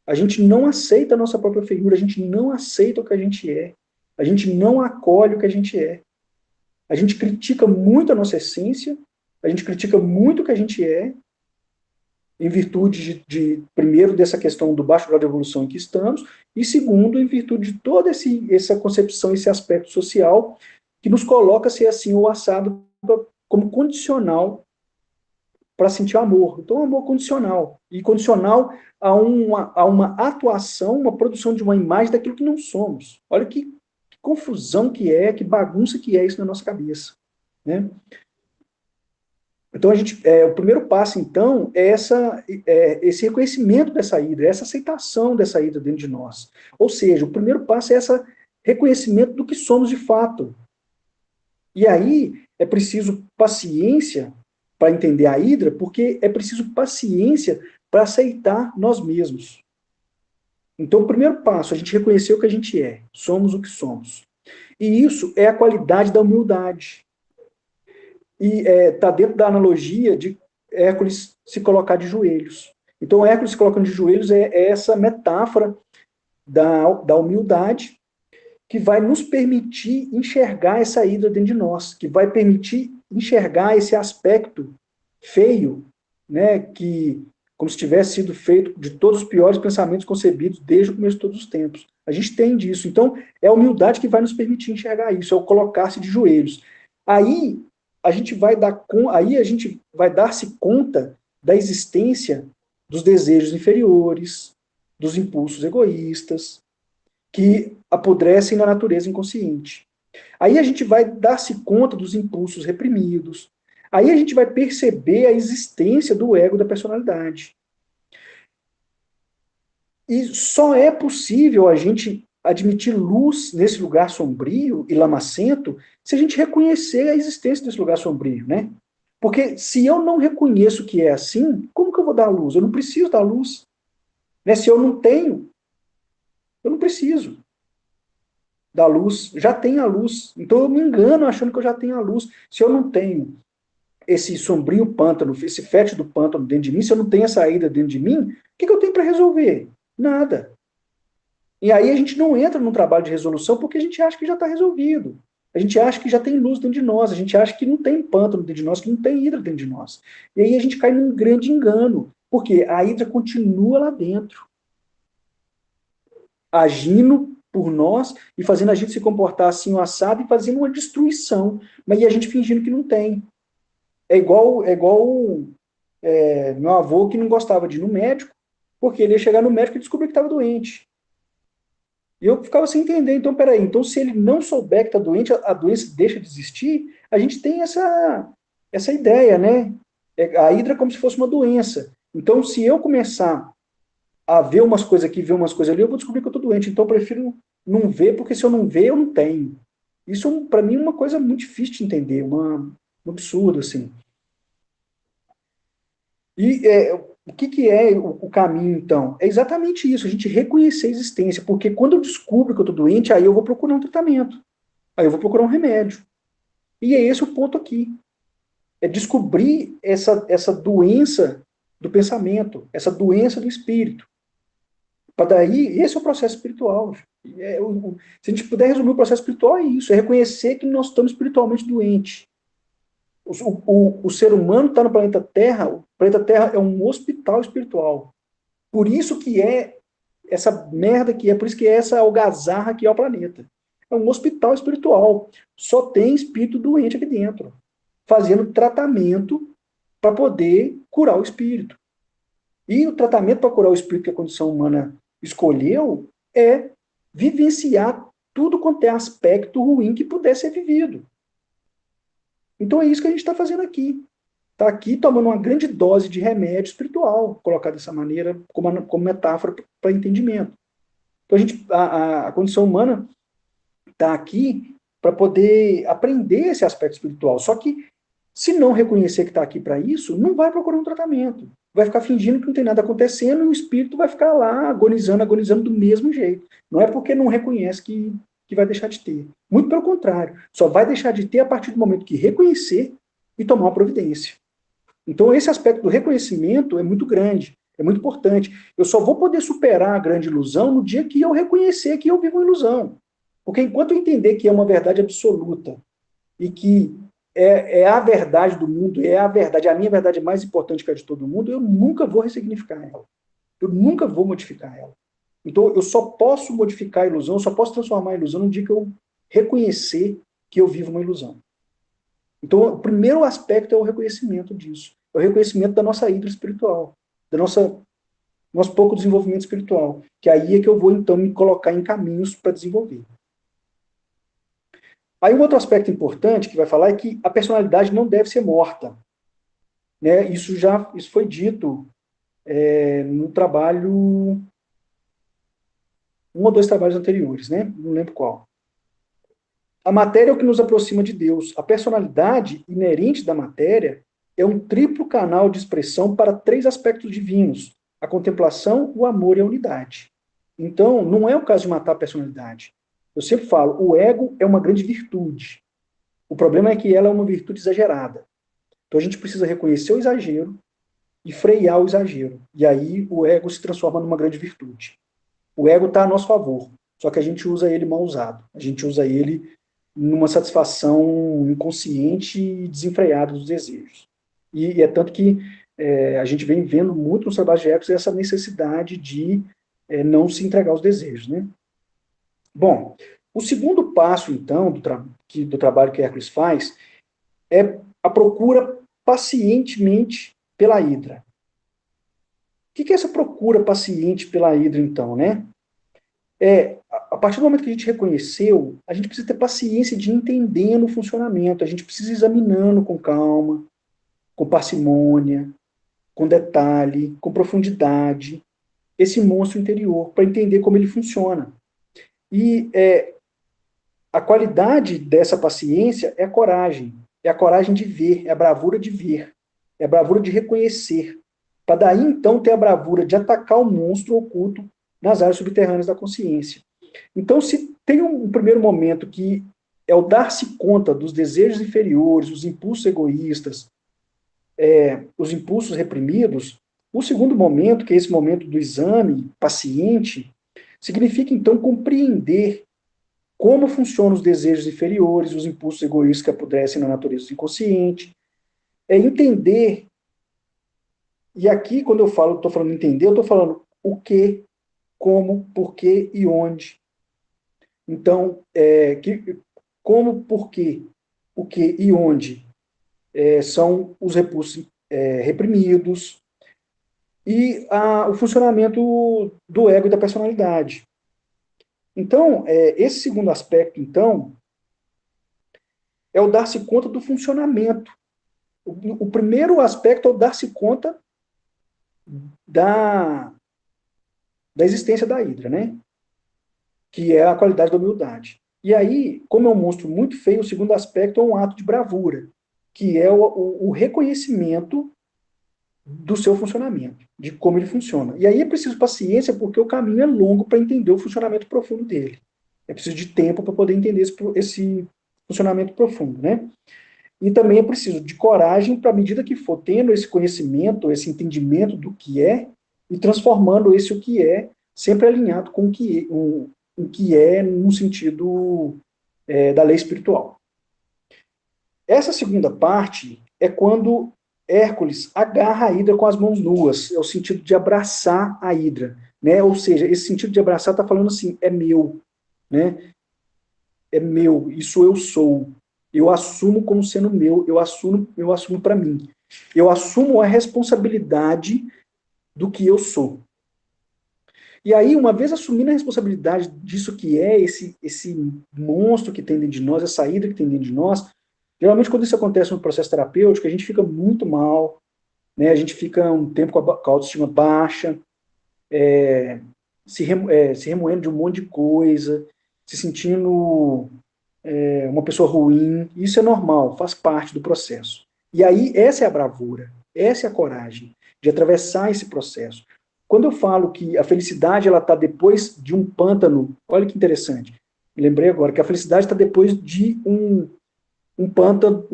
A gente não aceita a nossa própria feiura, a gente não aceita o que a gente é. A gente não acolhe o que a gente é. A gente critica muito a nossa essência, a gente critica muito o que a gente é, em virtude primeiro, dessa questão do baixo grau de evolução em que estamos, e segundo, em virtude de toda essa concepção, esse aspecto social, que nos coloca ser assim ou assado como condicional para sentir amor. Então, amor condicional. E condicional a uma atuação, uma produção de uma imagem daquilo que não somos. Olha que confusão que bagunça que é isso na nossa cabeça. Né? Então, o primeiro passo, então, é esse reconhecimento dessa hidra, essa aceitação dessa hidra dentro de nós. Ou seja, o primeiro passo é esse reconhecimento do que somos de fato. E aí é preciso paciência para entender a hidra, porque é preciso paciência para aceitar nós mesmos. Então, o primeiro passo, a gente reconhecer o que a gente é, somos o que somos. E isso é a qualidade da humildade. E está dentro da analogia de Hércules se colocar de joelhos. Então, Hércules se colocando de joelhos é essa metáfora da humildade que vai nos permitir enxergar essa hidra dentro de nós, que vai permitir enxergar esse aspecto feio, né, que como se tivesse sido feito de todos os piores pensamentos concebidos desde o começo de todos os tempos. A gente tem disso. Então, é a humildade que vai nos permitir enxergar isso, é o colocar-se de joelhos. Aí a gente vai dar-se conta da existência dos desejos inferiores, dos impulsos egoístas, que apodrecem na natureza inconsciente. Aí a gente vai dar-se conta dos impulsos reprimidos. Aí a gente vai perceber a existência do ego da personalidade. E só é possível a gente admitir luz nesse lugar sombrio e lamacento se a gente reconhecer a existência desse lugar sombrio, né? Porque se eu não reconheço que é assim, como que eu vou dar luz? Eu não preciso dar luz. Né? Se eu não tenho, eu não preciso da luz. Já tenho a luz. Então eu me engano achando que eu já tenho a luz. Se eu não tenho esse sombrio pântano, esse fétido pântano dentro de mim, se eu não tenho essa saída dentro de mim, o que eu tenho para resolver? Nada. E aí a gente não entra num trabalho de resolução porque a gente acha que já está resolvido. A gente acha que já tem luz dentro de nós, a gente acha que não tem pântano dentro de nós, que não tem hidra dentro de nós. E aí a gente cai num grande engano, porque a hidra continua lá dentro, agindo por nós e fazendo a gente se comportar assim, o assado, e fazendo uma destruição, mas e a gente fingindo que não tem. É igual Meu avô que não gostava de ir no médico, porque ele ia chegar no médico e descobrir que estava doente. E eu ficava sem entender, então, peraí, então se ele não souber que está doente, a doença deixa de existir, a gente tem essa ideia, né? A hidra é como se fosse uma doença. Então, se eu começar a ver umas coisas aqui, ver umas coisas ali, eu vou descobrir que eu estou doente. Então, eu prefiro não ver, porque se eu não ver, eu não tenho. Isso, para mim, é uma coisa muito difícil de entender, um absurdo, assim. E o que, que é o caminho, então? É exatamente isso, a gente reconhecer a existência, porque quando eu descubro que eu estou doente, aí eu vou procurar um tratamento, aí eu vou procurar um remédio. E é esse o ponto aqui, é descobrir essa doença do pensamento, essa doença do espírito. Para daí, esse é o processo espiritual. Se a gente puder resumir o processo espiritual, é isso, é reconhecer que nós estamos espiritualmente doentes. O ser humano está no o planeta Terra é um hospital espiritual. Por isso que é essa merda que é, por isso que é essa algazarra que é o planeta. É um hospital espiritual. Só tem espírito doente aqui dentro, fazendo tratamento para poder curar o espírito. E o tratamento para curar o espírito que a condição humana escolheu é vivenciar tudo quanto é aspecto ruim que puder ser vivido. Então é isso que a gente está fazendo aqui. Está aqui tomando uma grande dose de remédio espiritual, colocar dessa maneira como metáfora para entendimento. Então a condição humana está aqui para poder aprender esse aspecto espiritual. Só que se não reconhecer que está aqui para isso, não vai procurar um tratamento. Vai ficar fingindo que não tem nada acontecendo e o espírito vai ficar lá agonizando, agonizando do mesmo jeito. Não é porque não reconhece que vai deixar de ter. Muito pelo contrário. Só vai deixar de ter a partir do momento que reconhecer e tomar uma providência. Então, esse aspecto do reconhecimento é muito grande, é muito importante. Eu só vou poder superar a grande ilusão no dia que eu reconhecer que eu vivo uma ilusão. Porque enquanto eu entender que é uma verdade absoluta e que é a verdade do mundo, é a verdade, a minha verdade é mais importante que a de todo mundo, eu nunca vou ressignificar ela. Eu nunca vou modificar ela. Então, eu só posso modificar a ilusão, eu só posso transformar a ilusão no dia que eu reconhecer que eu vivo uma ilusão. Então, o primeiro aspecto é o reconhecimento disso. É o reconhecimento da nossa hidra espiritual, da nosso pouco desenvolvimento espiritual. Que aí é que eu vou, então, me colocar em caminhos para desenvolver. Aí, um outro aspecto importante que vai falar é que a personalidade não deve ser morta. Né? Isso foi dito no trabalho, um ou dois trabalhos anteriores, né? Não lembro qual. A matéria é o que nos aproxima de Deus. A personalidade inerente da matéria é um triplo canal de expressão para três aspectos divinos: a contemplação, o amor e a unidade. Então, não é o caso de matar a personalidade. Eu sempre falo, o ego é uma grande virtude. O problema é que ela é uma virtude exagerada. Então a gente precisa reconhecer o exagero e frear o exagero. E aí o ego se transforma numa grande virtude. O ego está a nosso favor, só que a gente usa ele mal usado. A gente usa ele numa satisfação inconsciente e desenfreada dos desejos. E é tanto que a gente vem vendo muito nos trabalhos de Ecos essa necessidade de não se entregar aos desejos. Né? Bom, o segundo passo, então, do trabalho que Hércules faz é a procura pacientemente pela hidra. O que é essa procura paciente pela hidra, então, né? A partir do momento que a gente reconheceu, a gente precisa ter paciência de ir entendendo o funcionamento, a gente precisa ir examinando com calma, com parcimônia, com detalhe, com profundidade, esse monstro interior, para entender como ele funciona. E a qualidade dessa paciência é a coragem de ver, é a bravura de ver, é a bravura de reconhecer, para daí então ter a bravura de atacar o monstro oculto nas áreas subterrâneas da consciência. Então, se tem um primeiro momento que é o dar-se conta dos desejos inferiores, os impulsos egoístas, os impulsos reprimidos, o segundo momento, que é esse momento do exame paciente, significa então compreender como funcionam os desejos inferiores, os impulsos egoístas que apodrecem na natureza do inconsciente, é entender, e aqui quando eu falo, estou falando entender, eu estou falando o que, como, porquê e onde. Então, como, porquê, o que e onde são os recursos reprimidos, e o funcionamento do ego e da personalidade. Então, esse segundo aspecto, então, é o dar-se conta do funcionamento. O primeiro aspecto é o dar-se conta da, da existência da Hidra, né? Que é a qualidade da humildade. E aí, como é um monstro muito feio, o segundo aspecto é um ato de bravura, que é o reconhecimento do seu funcionamento, de como ele funciona. E aí é preciso paciência, porque o caminho é longo para entender o funcionamento profundo dele. É preciso de tempo para poder entender esse funcionamento profundo, né? E também é preciso de coragem para, à medida que for tendo esse conhecimento, esse entendimento do que é, e transformando esse o que é, sempre alinhado com o que é no sentido da lei espiritual. Essa segunda parte é quando Hércules agarra a Hidra com as mãos nuas, é o sentido de abraçar a Hidra, né? Ou seja, esse sentido de abraçar está falando assim, é meu, né? É meu, isso eu sou. Eu assumo como sendo meu, eu assumo para mim. Eu assumo a responsabilidade do que eu sou. E aí, uma vez assumindo a responsabilidade disso que é esse monstro que tem dentro de nós, essa hidra que tem dentro de nós, geralmente quando isso acontece no processo terapêutico, a gente fica muito mal, né? A gente fica um tempo com a autoestima baixa, se remoendo de um monte de coisa, se sentindo uma pessoa ruim. Isso é normal, faz parte do processo. E aí, essa é a bravura, essa é a coragem de atravessar esse processo. Quando eu falo que a felicidade ela está depois de um pântano, olha que interessante. Me lembrei agora que a felicidade está depois de um pântano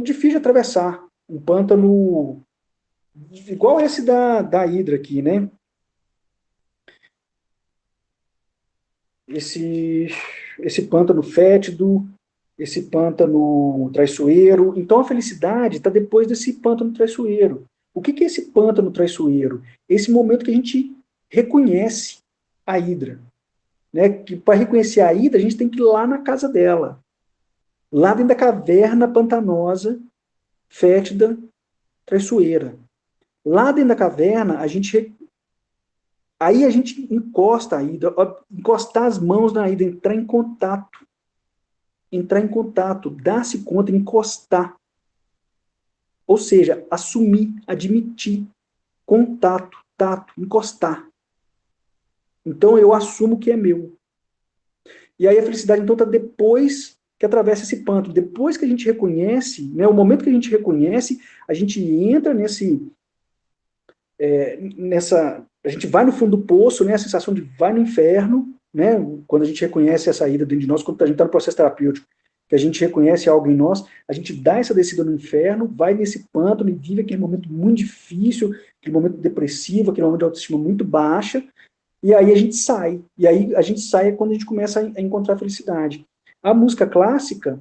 difícil de atravessar, um pântano igual esse da Hidra aqui, né? Esse, esse pântano fétido, esse pântano traiçoeiro. Então a felicidade está depois desse pântano traiçoeiro. O que é esse pântano traiçoeiro? Esse momento que a gente reconhece a Hidra. Né? Que para reconhecer a Hidra, a gente tem que ir lá na casa dela. Lá dentro da caverna pantanosa, fétida, traiçoeira. Lá dentro da caverna, aí a gente encosta a Hidra, encostar as mãos na Hidra, entrar em contato, dar-se conta, encostar. Ou seja, assumir, admitir, contato, tato, encostar. Então eu assumo que é meu. E aí a felicidade então está depois que atravessa esse pântano. Depois que a gente reconhece, né, o momento que a gente reconhece, a gente entra a gente vai no fundo do poço, né, a sensação de vai no inferno, né, quando a gente reconhece essa ida dentro de nós, quando a gente está no processo terapêutico, que a gente reconhece algo em nós, a gente dá essa descida no inferno, vai nesse pântano e vive aquele momento muito difícil, aquele momento depressivo, aquele momento de autoestima muito baixa, e aí a gente sai. E aí a gente sai quando a gente começa a encontrar a felicidade. A música clássica,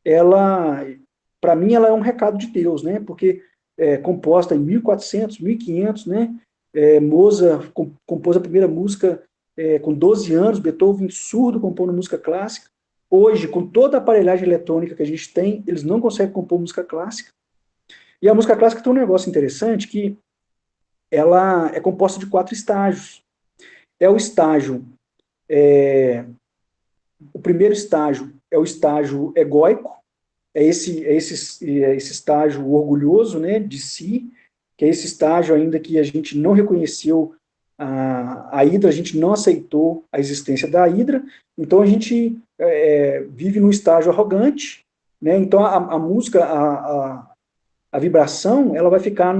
ela, para mim, ela é um recado de Deus, né? Porque composta em 1400, 1500, né? Mozart compôs a primeira música com 12 anos, Beethoven surdo compondo música clássica. Hoje, com toda a aparelhagem eletrônica que a gente tem, eles não conseguem compor música clássica. E a música clássica tem um negócio interessante que ela é composta de 4 estágios. É o estágio, o primeiro estágio é o estágio egóico, esse estágio orgulhoso, né, de si, que é esse estágio ainda que a gente não reconheceu a Hidra, a gente não aceitou a existência da Hidra, então a gente vive num estágio arrogante, né, então a música, a vibração, ela vai ficar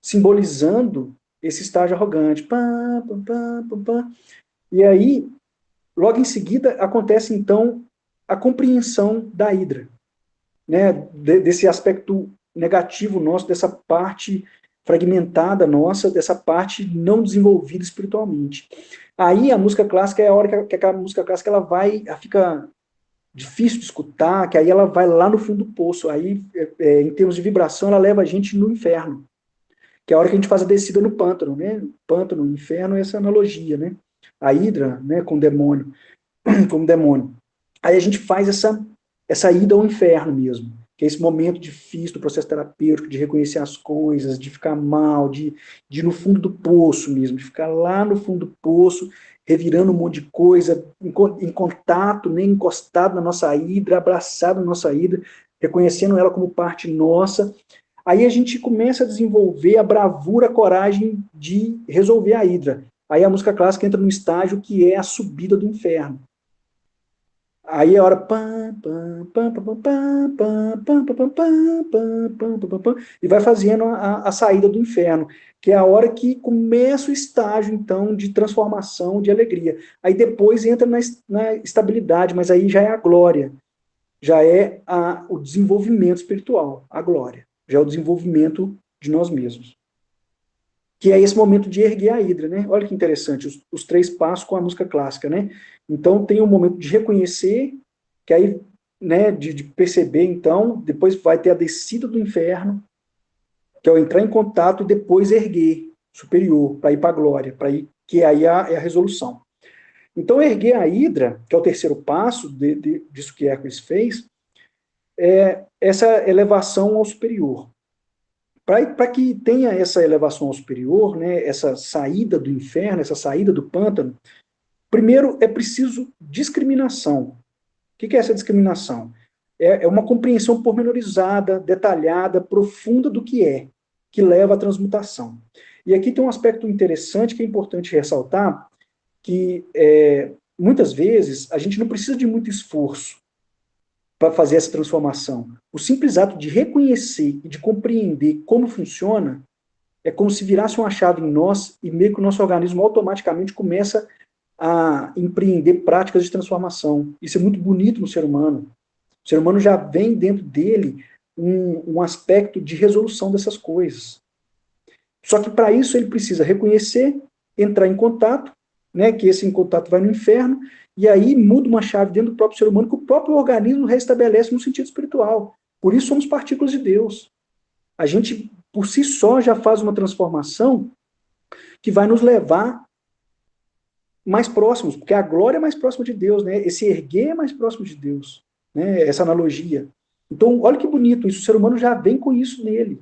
simbolizando esse estágio arrogante, pá, pá, pá, pá, pá. E aí, logo em seguida, acontece então a compreensão da Hidra, né, desse aspecto negativo nosso, dessa parte fragmentada nossa, dessa parte não desenvolvida espiritualmente. Aí a música clássica é a hora que aquela música clássica ela fica difícil de escutar, que aí ela vai lá no fundo do poço. Aí, em termos de vibração, ela leva a gente no inferno, que é a hora que a gente faz a descida no pântano, né? Pântano, inferno, essa analogia, né? A Hidra, né, com o demônio, como demônio. Aí a gente faz essa ida ao inferno mesmo, que é esse momento difícil do processo terapêutico, de reconhecer as coisas, de ficar mal, de ir no fundo do poço mesmo, de ficar lá no fundo do poço, revirando um monte de coisa, em contato, né, encostado na nossa hidra, abraçado na nossa hidra, reconhecendo ela como parte nossa. Aí a gente começa a desenvolver a bravura, a coragem de resolver a hidra. Aí a música clássica entra num estágio que é a subida do inferno. Aí é a hora e vai fazendo a saída do inferno, que é a hora que começa o estágio, então, de transformação, de alegria. Aí depois entra na estabilidade, mas aí já é a glória, já é o desenvolvimento espiritual, a glória, já é o desenvolvimento de nós mesmos. Que é esse momento de erguer a hidra, né? Olha que interessante, os 3 passos com a música clássica, né? Então tem um momento de reconhecer, que aí, né, de perceber, então, depois vai ter a descida do inferno, que é o entrar em contato e depois erguer superior, para ir para a glória, para ir, que aí é a resolução. Então, erguer a hidra, que é o terceiro passo disso que Hércules fez, é essa elevação ao superior. Para que tenha essa elevação ao superior, né, essa saída do inferno, essa saída do pântano, primeiro é preciso discriminação. O que é essa discriminação? É uma compreensão pormenorizada, detalhada, profunda do que leva à transmutação. E aqui tem um aspecto interessante que é importante ressaltar, que muitas vezes a gente não precisa de muito esforço para fazer essa transformação. O simples ato de reconhecer e de compreender como funciona é como se virasse uma chave em nós e meio que o nosso organismo automaticamente começa a empreender práticas de transformação. Isso é muito bonito no ser humano. O ser humano já vem dentro dele um aspecto de resolução dessas coisas. Só que para isso ele precisa reconhecer, entrar em contato, né, que esse em contato vai no inferno, e aí muda uma chave dentro do próprio ser humano que o próprio organismo restabelece no sentido espiritual. Por isso somos partículas de Deus. A gente, por si só, já faz uma transformação que vai nos levar mais próximos, porque a glória é mais próxima de Deus, né? Esse erguer é mais próximo de Deus, né? Essa analogia. Então, olha que bonito isso, o ser humano já vem com isso nele.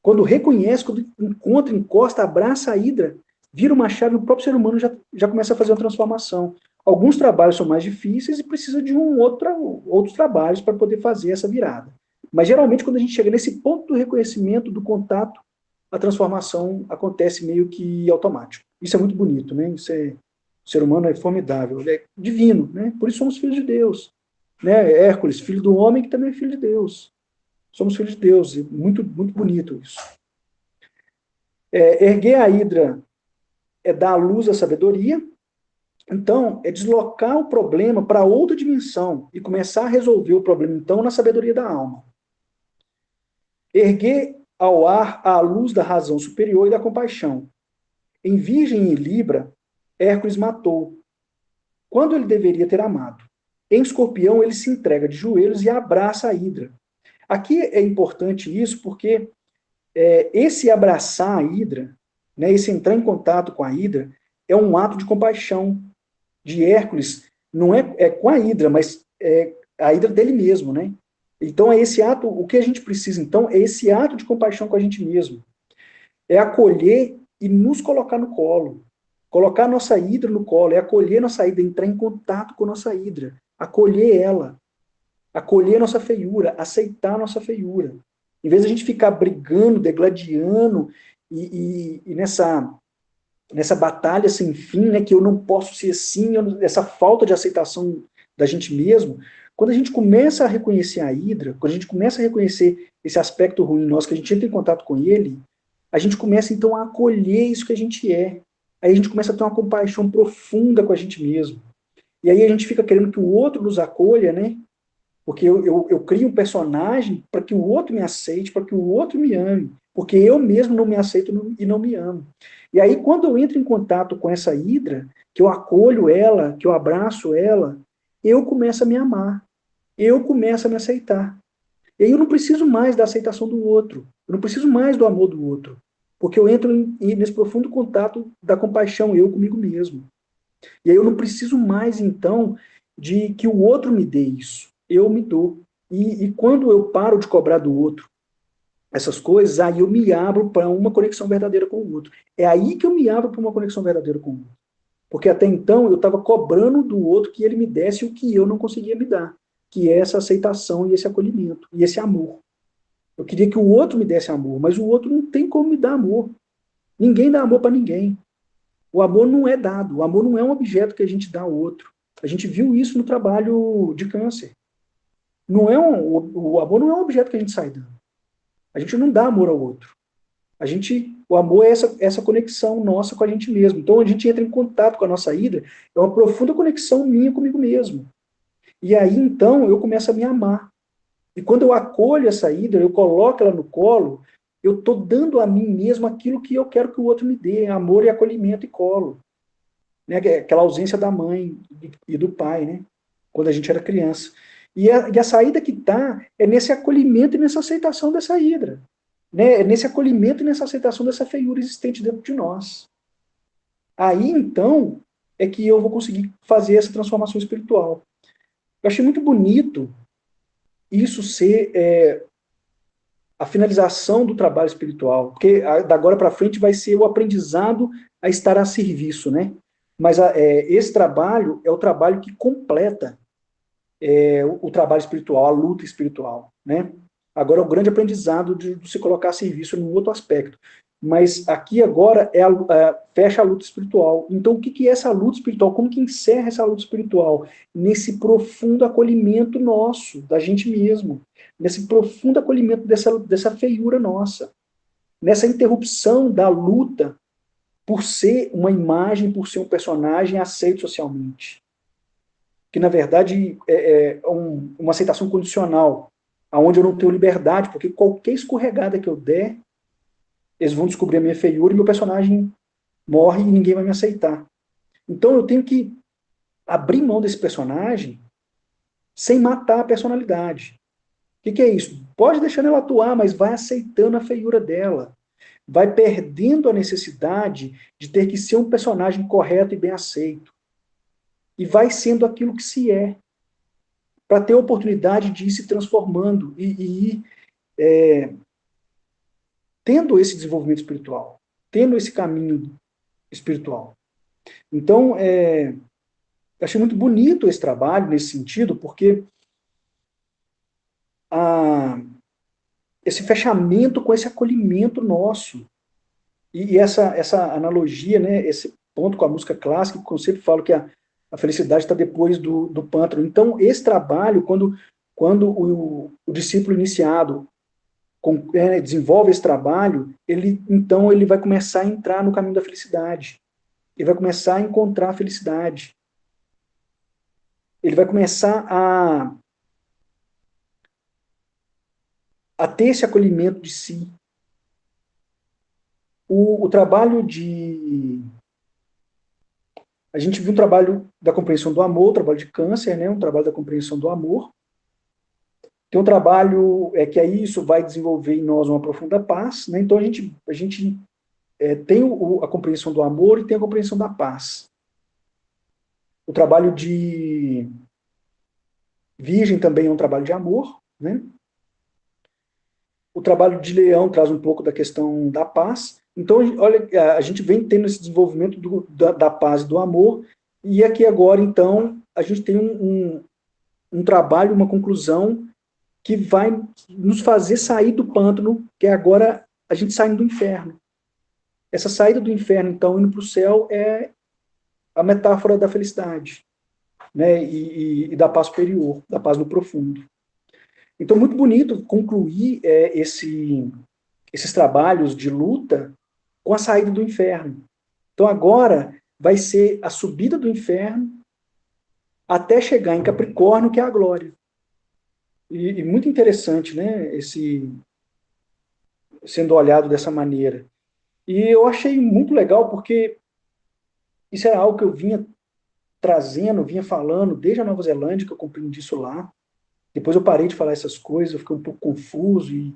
Quando reconhece, quando encontra, encosta, abraça a hidra, vira uma chave, o próprio ser humano já começa a fazer uma transformação. Alguns trabalhos são mais difíceis e precisa de outros trabalhos para poder fazer essa virada. Mas geralmente quando a gente chega nesse ponto do reconhecimento, do contato, a transformação acontece meio que automático. Isso é muito bonito, né? O ser humano é formidável, é divino, né? Por isso somos filhos de Deus. Né? Hércules, filho do homem, que também é filho de Deus. Somos filhos de Deus, muito, muito bonito isso. Erguer a hidra é dar à luz à sabedoria, então é deslocar o problema para outra dimensão e começar a resolver o problema, então, na sabedoria da alma. Erguer ao ar a luz da razão superior e da compaixão. Em Virgem e Libra, Hércules matou, quando ele deveria ter amado. Em Escorpião, ele se entrega de joelhos e abraça a hidra. Aqui é importante isso porque esse abraçar a hidra, né, esse entrar em contato com a hidra, é um ato de compaixão de Hércules, não é com a hidra, mas é a hidra dele mesmo, né? Então é esse ato, o que a gente precisa então é esse ato de compaixão com a gente mesmo. É acolher e nos colocar no colo. Colocar a nossa hidra no colo, é acolher a nossa hidra, entrar em contato com a nossa hidra, acolher ela, acolher a nossa feiura, aceitar a nossa feiura. Em vez de a gente ficar brigando, degladiando e nessa batalha sem fim, né, que eu não posso ser assim, essa falta de aceitação da gente mesmo, quando a gente começa a reconhecer a hidra, quando a gente começa a reconhecer esse aspecto ruim nosso, que a gente entra em contato com ele, a gente começa então a acolher isso que a gente é. Aí a gente começa a ter uma compaixão profunda com a gente mesmo. E aí a gente fica querendo que o outro nos acolha, né? Porque eu crio um personagem para que o outro me aceite, para que o outro me ame. Porque eu mesmo não me aceito e não me amo. E aí, quando eu entro em contato com essa hidra, que eu acolho ela, que eu abraço ela, eu começo a me amar. Eu começo a me aceitar. E aí eu não preciso mais da aceitação do outro. Eu não preciso mais do amor do outro. Porque eu entro nesse profundo contato da compaixão, eu comigo mesmo. E aí eu não preciso mais, então, de que o outro me dê isso. Eu me dou. E quando eu paro de cobrar do outro essas coisas, aí eu me abro para uma conexão verdadeira com o outro. É aí que eu me abro para uma conexão verdadeira com o outro. Porque até então eu estava cobrando do outro que ele me desse o que eu não conseguia me dar, que é essa aceitação e esse acolhimento, e esse amor. Eu queria que o outro me desse amor, mas o outro não tem como me dar amor. Ninguém dá amor para ninguém. O amor não é dado, o amor não é um objeto que a gente dá ao outro. A gente viu isso no trabalho de câncer. Não é o amor não é um objeto que a gente sai dando. A gente não dá amor ao outro. O amor é essa conexão nossa com a gente mesmo. Então a gente entra em contato com a nossa ida, é uma profunda conexão minha comigo mesmo. E aí então eu começo a me amar. E quando eu acolho essa ida, eu coloco ela no colo, eu estou dando a mim mesmo aquilo que eu quero que o outro me dê, amor e acolhimento e colo. Né? Aquela ausência da mãe e do pai, né? Quando a gente era criança. E a saída que está é nesse acolhimento e nessa aceitação dessa hidra. Né? É nesse acolhimento e nessa aceitação dessa feiura existente dentro de nós. Aí, então, é que eu vou conseguir fazer essa transformação espiritual. Eu achei muito bonito isso ser a finalização do trabalho espiritual, porque da agora para frente vai ser o aprendizado a estar a serviço, né? Mas esse trabalho é o trabalho que completa o trabalho espiritual, a luta espiritual, né? Agora é o grande aprendizado de se colocar a serviço num outro aspecto. Mas aqui agora fecha a luta espiritual. Então, o que é essa luta espiritual? Como que encerra essa luta espiritual? Nesse profundo acolhimento nosso, da gente mesmo. Nesse profundo acolhimento dessa feiura nossa. Nessa interrupção da luta por ser uma imagem, por ser um personagem aceito socialmente. Que, na verdade, é uma aceitação condicional, aonde eu não tenho liberdade, porque qualquer escorregada que eu der, eles vão descobrir a minha feiura e meu personagem morre e ninguém vai me aceitar. Então eu tenho que abrir mão desse personagem sem matar a personalidade. O que é isso? Pode deixar ela atuar, mas vai aceitando a feiura dela. Vai perdendo a necessidade de ter que ser um personagem correto e bem aceito. E vai sendo aquilo que se é. Para ter a oportunidade de ir se transformando e ir tendo esse desenvolvimento espiritual, tendo esse caminho espiritual. Então, eu achei muito bonito esse trabalho nesse sentido, porque esse fechamento com esse acolhimento nosso, e essa analogia, né, esse ponto com a música clássica, que eu sempre falo que a felicidade está depois do pântano. Então, esse trabalho, quando o discípulo iniciado desenvolve esse trabalho, então ele vai começar a entrar no caminho da felicidade. Ele vai começar a encontrar a felicidade. Ele vai começar a ter esse acolhimento de si. O trabalho de... A gente viu um trabalho da compreensão do amor, um trabalho de câncer, né? Um trabalho da compreensão do amor. Tem um trabalho que aí isso vai desenvolver em nós uma profunda paz, né? Então a gente tem a compreensão do amor e tem a compreensão da paz. O trabalho de Virgem também é um trabalho de amor, né? O trabalho de Leão traz um pouco da questão da paz. Então, olha, a gente vem tendo esse desenvolvimento da paz e do amor, e aqui agora, então, a gente tem um trabalho, uma conclusão que vai nos fazer sair do pântano, que é agora a gente saindo do inferno. Essa saída do inferno, então, indo para o céu, é a metáfora da felicidade, né? E da paz superior, da paz no profundo. Então, muito bonito concluir esses trabalhos de luta com a saída do inferno. Então, agora vai ser a subida do inferno até chegar em Capricórnio, que é a glória. E muito interessante, né? Sendo olhado dessa maneira. E eu achei muito legal, porque isso era algo que eu vinha trazendo, vinha falando desde a Nova Zelândia, que eu compreendi isso lá. Depois eu parei de falar essas coisas, eu fiquei um pouco confuso e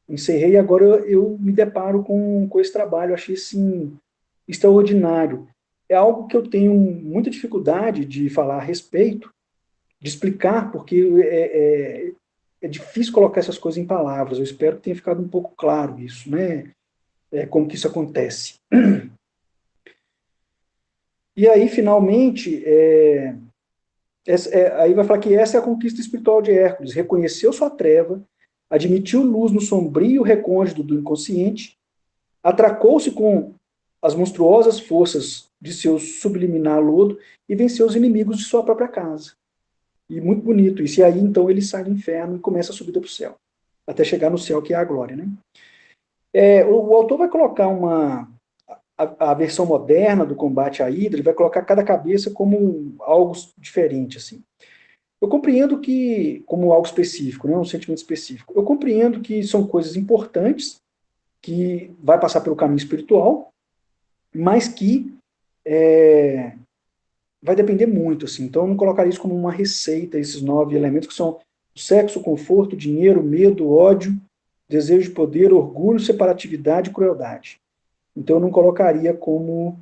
encerrei, e agora eu me deparo com esse trabalho. Eu achei, assim, extraordinário. É algo que eu tenho muita dificuldade de falar a respeito, de explicar, porque é difícil colocar essas coisas em palavras. Eu espero que tenha ficado um pouco claro isso, né? Como que isso acontece. E aí, finalmente, aí vai falar que essa é a conquista espiritual de Hércules. Reconheceu sua treva, admitiu luz no sombrio recôndito do inconsciente, atracou-se com as monstruosas forças de seu subliminar lodo e venceu os inimigos de sua própria casa. E muito bonito isso. E aí, então, ele sai do inferno e começa a subida para o céu. Até chegar no céu, que é a glória, né? O autor vai colocar a versão moderna do combate à Hidra, ele vai colocar cada cabeça como algo diferente, assim. Eu compreendo que, como algo específico, né, um sentimento específico, eu compreendo que são coisas importantes, que vai passar pelo caminho espiritual, mas que vai depender muito, assim. Então eu não colocaria isso como uma receita, esses 9 elementos que são o sexo, conforto, dinheiro, medo, ódio, desejo de poder, orgulho, separatividade e crueldade. Então eu não colocaria como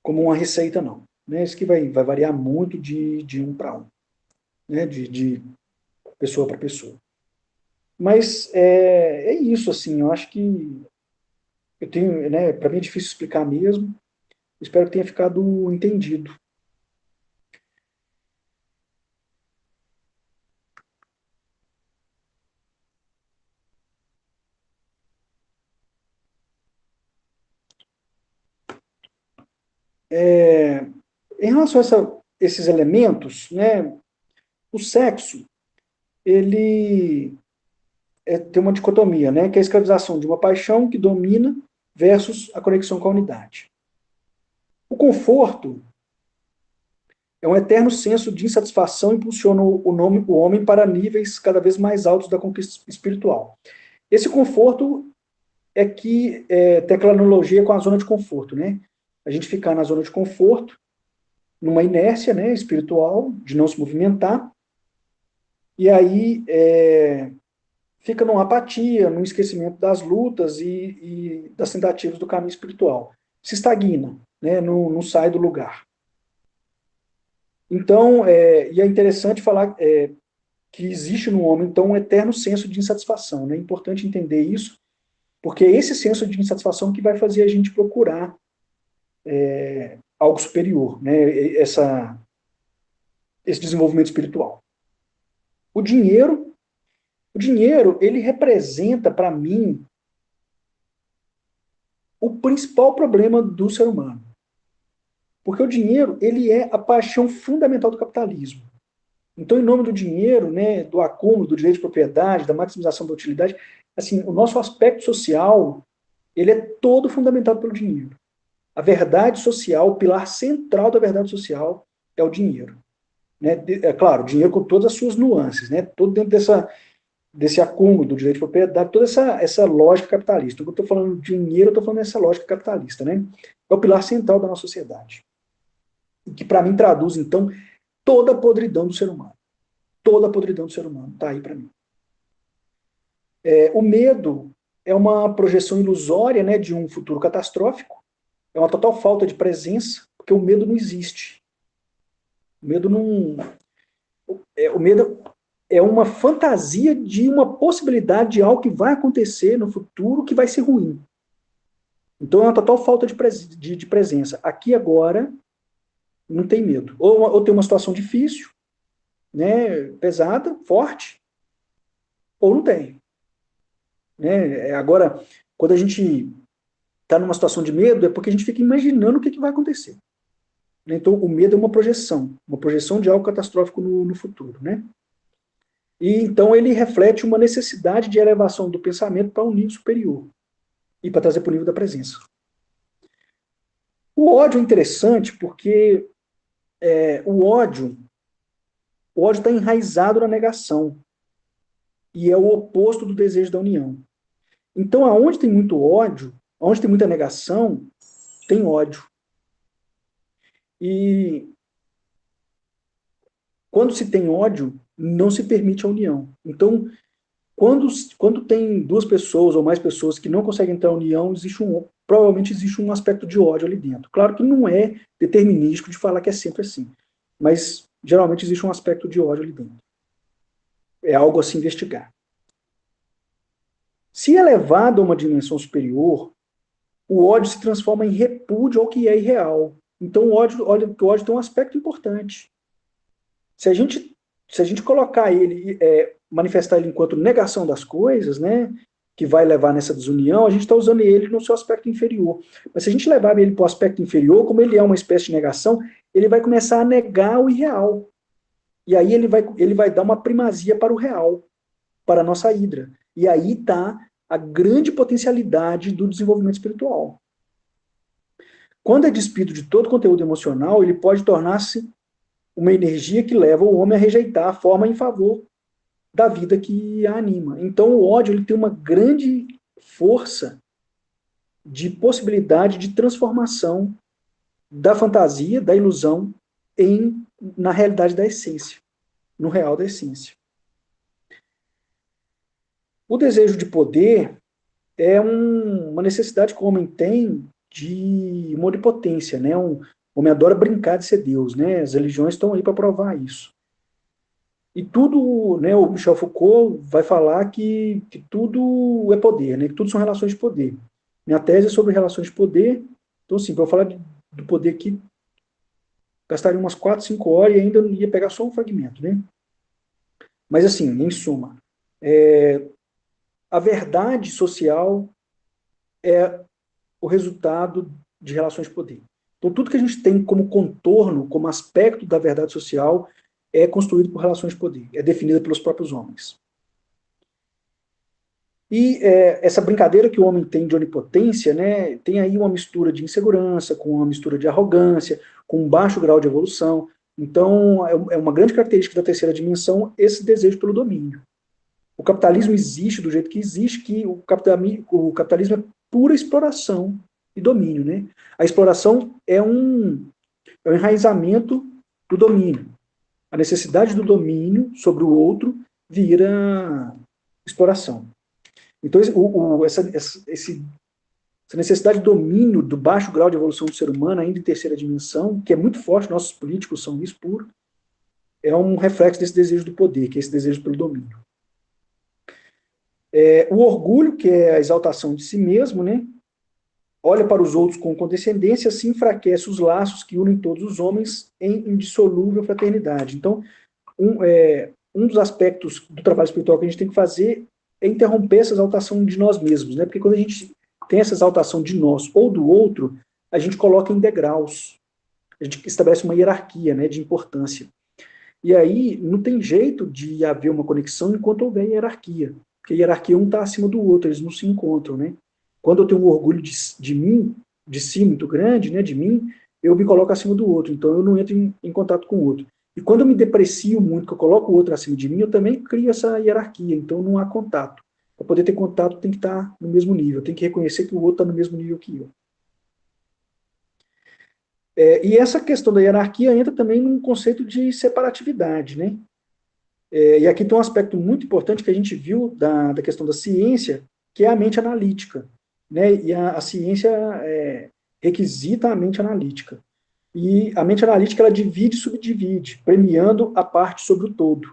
uma receita, não. Né? Isso que vai variar muito de um para um, né? De pessoa para pessoa. Mas é isso, assim, eu acho que eu tenho, né, para mim é difícil explicar mesmo, espero que tenha ficado entendido. Em relação a esses elementos, né, o sexo, ele tem uma dicotomia, né, que é a escravização de uma paixão que domina versus a conexão com a unidade. O conforto é um eterno senso de insatisfação e impulsiona o homem para níveis cada vez mais altos da conquista espiritual. Esse conforto que tem aquela analogia com a zona de conforto, né? A gente ficar na zona de conforto, numa inércia, né, espiritual, de não se movimentar, e aí fica numa apatia, num esquecimento das lutas e das tentativas do caminho espiritual. Se estagna, né, não sai do lugar. Então, e é interessante falar que existe no homem, então, um eterno senso de insatisfação. Né? É importante entender isso, porque é esse senso de insatisfação que vai fazer a gente procurar algo superior, né? Esse desenvolvimento espiritual. O dinheiro, ele representa, para mim, o principal problema do ser humano. Porque o dinheiro, ele é a paixão fundamental do capitalismo. Então, em nome do dinheiro, né, do acúmulo, do direito de propriedade, da maximização da utilidade, assim, o nosso aspecto social, ele é todo fundamentado pelo dinheiro. A verdade social, o pilar central da verdade social é o dinheiro. Né? É claro, o dinheiro com todas as suas nuances, né? Todo dentro desse acúmulo do direito de propriedade, toda essa lógica capitalista. Quando eu estou falando de dinheiro, eu estou falando dessa lógica capitalista. Né? É o pilar central da nossa sociedade. E que, para mim, traduz, então, toda a podridão do ser humano. Toda a podridão do ser humano está aí para mim. O medo é uma projeção ilusória, né, de um futuro catastrófico. É uma total falta de presença, porque o medo não existe. O medo não. O medo é uma fantasia de uma possibilidade de algo que vai acontecer no futuro que vai ser ruim. Então é uma total falta de presença. Aqui agora não tem medo. Ou tem uma situação difícil, né, pesada, forte, ou não tem. Né? Agora, quando a gente está numa situação de medo, é porque a gente fica imaginando o que vai acontecer. Então, o medo é uma projeção de algo catastrófico no futuro. Né? E então ele reflete uma necessidade de elevação do pensamento para um nível superior e para trazer para o nível da presença. O ódio é interessante porque o ódio está enraizado na negação e é o oposto do desejo da união. Então, aonde tem muito ódio, aonde tem muita negação, tem ódio. E quando se tem ódio, não se permite a união. Então, quando tem duas pessoas ou mais pessoas que não conseguem entrar em união, existe um provavelmente existe um aspecto de ódio ali dentro. Claro que não é determinístico de falar que é sempre assim, mas geralmente existe um aspecto de ódio ali dentro. É algo a se investigar. Se elevado a uma dimensão superior, o ódio se transforma em repúdio ao que é irreal. Então, o ódio, olha, o ódio tem um aspecto importante. Se a gente, se a gente colocar ele, manifestar ele enquanto negação das coisas, né, que vai levar nessa desunião, a gente está usando ele no seu aspecto inferior. Mas se a gente levar ele para o aspecto inferior, como ele é uma espécie de negação, ele vai começar a negar o irreal. E aí ele vai dar uma primazia para o real, para a nossa hidra. E aí está a grande potencialidade do desenvolvimento espiritual. Quando é despido de todo conteúdo emocional, ele pode tornar-se uma energia que leva o homem a rejeitar a forma em favor da vida que a anima. Então o ódio ele tem uma grande força de possibilidade de transformação da fantasia, da ilusão, na realidade da essência, no real da essência. O desejo de poder é uma necessidade que o homem tem de uma onipotência, né? O homem adora brincar de ser Deus, né? As religiões estão aí para provar isso. E tudo, né, o Michel Foucault vai falar que tudo é poder, né? Que tudo são relações de poder. Minha tese é sobre relações de poder. Então, assim, para eu falar do poder aqui, gastaria umas 4, 5 horas e ainda ia pegar só um fragmento, né? Mas, assim, em suma, a verdade social é o resultado de relações de poder. Então, tudo que a gente tem como contorno, como aspecto da verdade social, é construído por relações de poder, é definida pelos próprios homens. E essa brincadeira que o homem tem de onipotência, né, tem aí uma mistura de insegurança, com uma mistura de arrogância, com um baixo grau de evolução. Então, é uma grande característica da terceira dimensão esse desejo pelo domínio. O capitalismo existe do jeito que existe, que o capitalismo é pura exploração e domínio, né? A exploração é um enraizamento do domínio. A necessidade do domínio sobre o outro vira exploração. Então, essa necessidade de domínio do baixo grau de evolução do ser humano, ainda em terceira dimensão, que é muito forte, nossos políticos são isso puro, é um reflexo desse desejo do poder, que é esse desejo pelo domínio. O orgulho, que é a exaltação de si mesmo, né? Olha para os outros com condescendência, assim enfraquece os laços que unem todos os homens em indissolúvel fraternidade. Então, um dos aspectos do trabalho espiritual que a gente tem que fazer é interromper essa exaltação de nós mesmos, né? Porque quando a gente tem essa exaltação de nós ou do outro, a gente coloca em degraus, a gente estabelece uma hierarquia, né, de importância. E aí não tem jeito de haver uma conexão enquanto houver hierarquia, porque a hierarquia um está acima do outro, eles não se encontram, né? Quando eu tenho um orgulho de mim, de si muito grande, né, de mim, eu me coloco acima do outro, então eu não entro em contato com o outro. E quando eu me deprecio muito, que eu coloco o outro acima de mim, eu também crio essa hierarquia, então não há contato. Para poder ter contato, tem que estar no mesmo nível, tem que reconhecer que o outro está no mesmo nível que eu. E essa questão da hierarquia entra também num conceito de separatividade, né? E aqui tem um aspecto muito importante que a gente viu da questão da ciência, que é a mente analítica, né? E a ciência requisita a mente analítica. E a mente analítica, ela divide e subdivide, premiando a parte sobre o todo.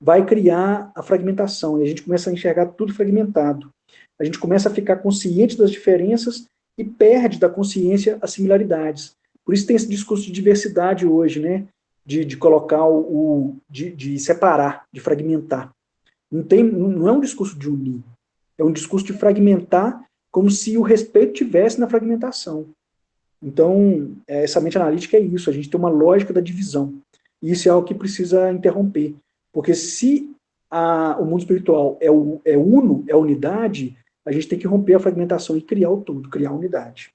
Vai criar a fragmentação, e a gente começa a enxergar tudo fragmentado. A gente começa a ficar consciente das diferenças e perde da consciência as similaridades. Por isso tem esse discurso de diversidade hoje, né? De colocar de separar, de fragmentar. Não é um discurso de unir, é um discurso de fragmentar como se o respeito tivesse na fragmentação. Então, essa mente analítica é isso, a gente tem uma lógica da divisão. E isso é algo que precisa interromper. Porque se o mundo espiritual é uno, é unidade, a gente tem que romper a fragmentação e criar o todo, criar a unidade.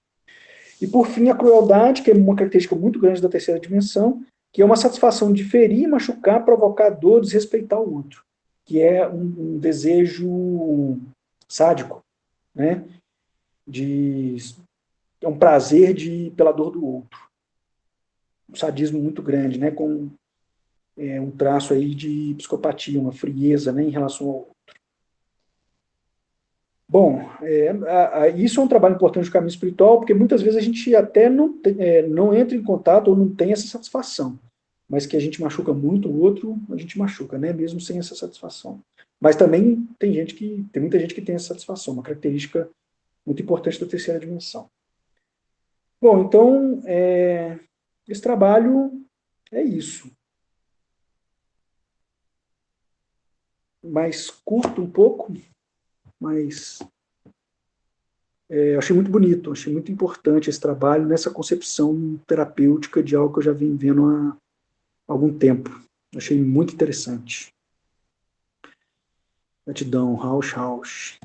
E por fim, a crueldade, que é uma característica muito grande da terceira dimensão, que é uma satisfação de ferir, machucar, provocar dor, desrespeitar o outro, que é um desejo sádico, né? É um prazer pela dor do outro. Um sadismo muito grande, né? Com um traço aí de psicopatia, uma frieza, né, em relação ao outro. Bom, isso é um trabalho importante do caminho espiritual, porque muitas vezes a gente até não entra em contato ou não tem essa satisfação, mas que a gente machuca muito o outro, a gente machuca, né? Mesmo sem essa satisfação. Mas também tem muita gente que tem essa satisfação, uma característica muito importante da terceira dimensão. Bom, então, esse trabalho é isso. Mais curto um pouco, mas eu achei muito bonito, achei muito importante esse trabalho nessa concepção terapêutica de algo que eu já vim vendo há algum tempo. Achei muito interessante. Gratidão, Rausch, Rausch.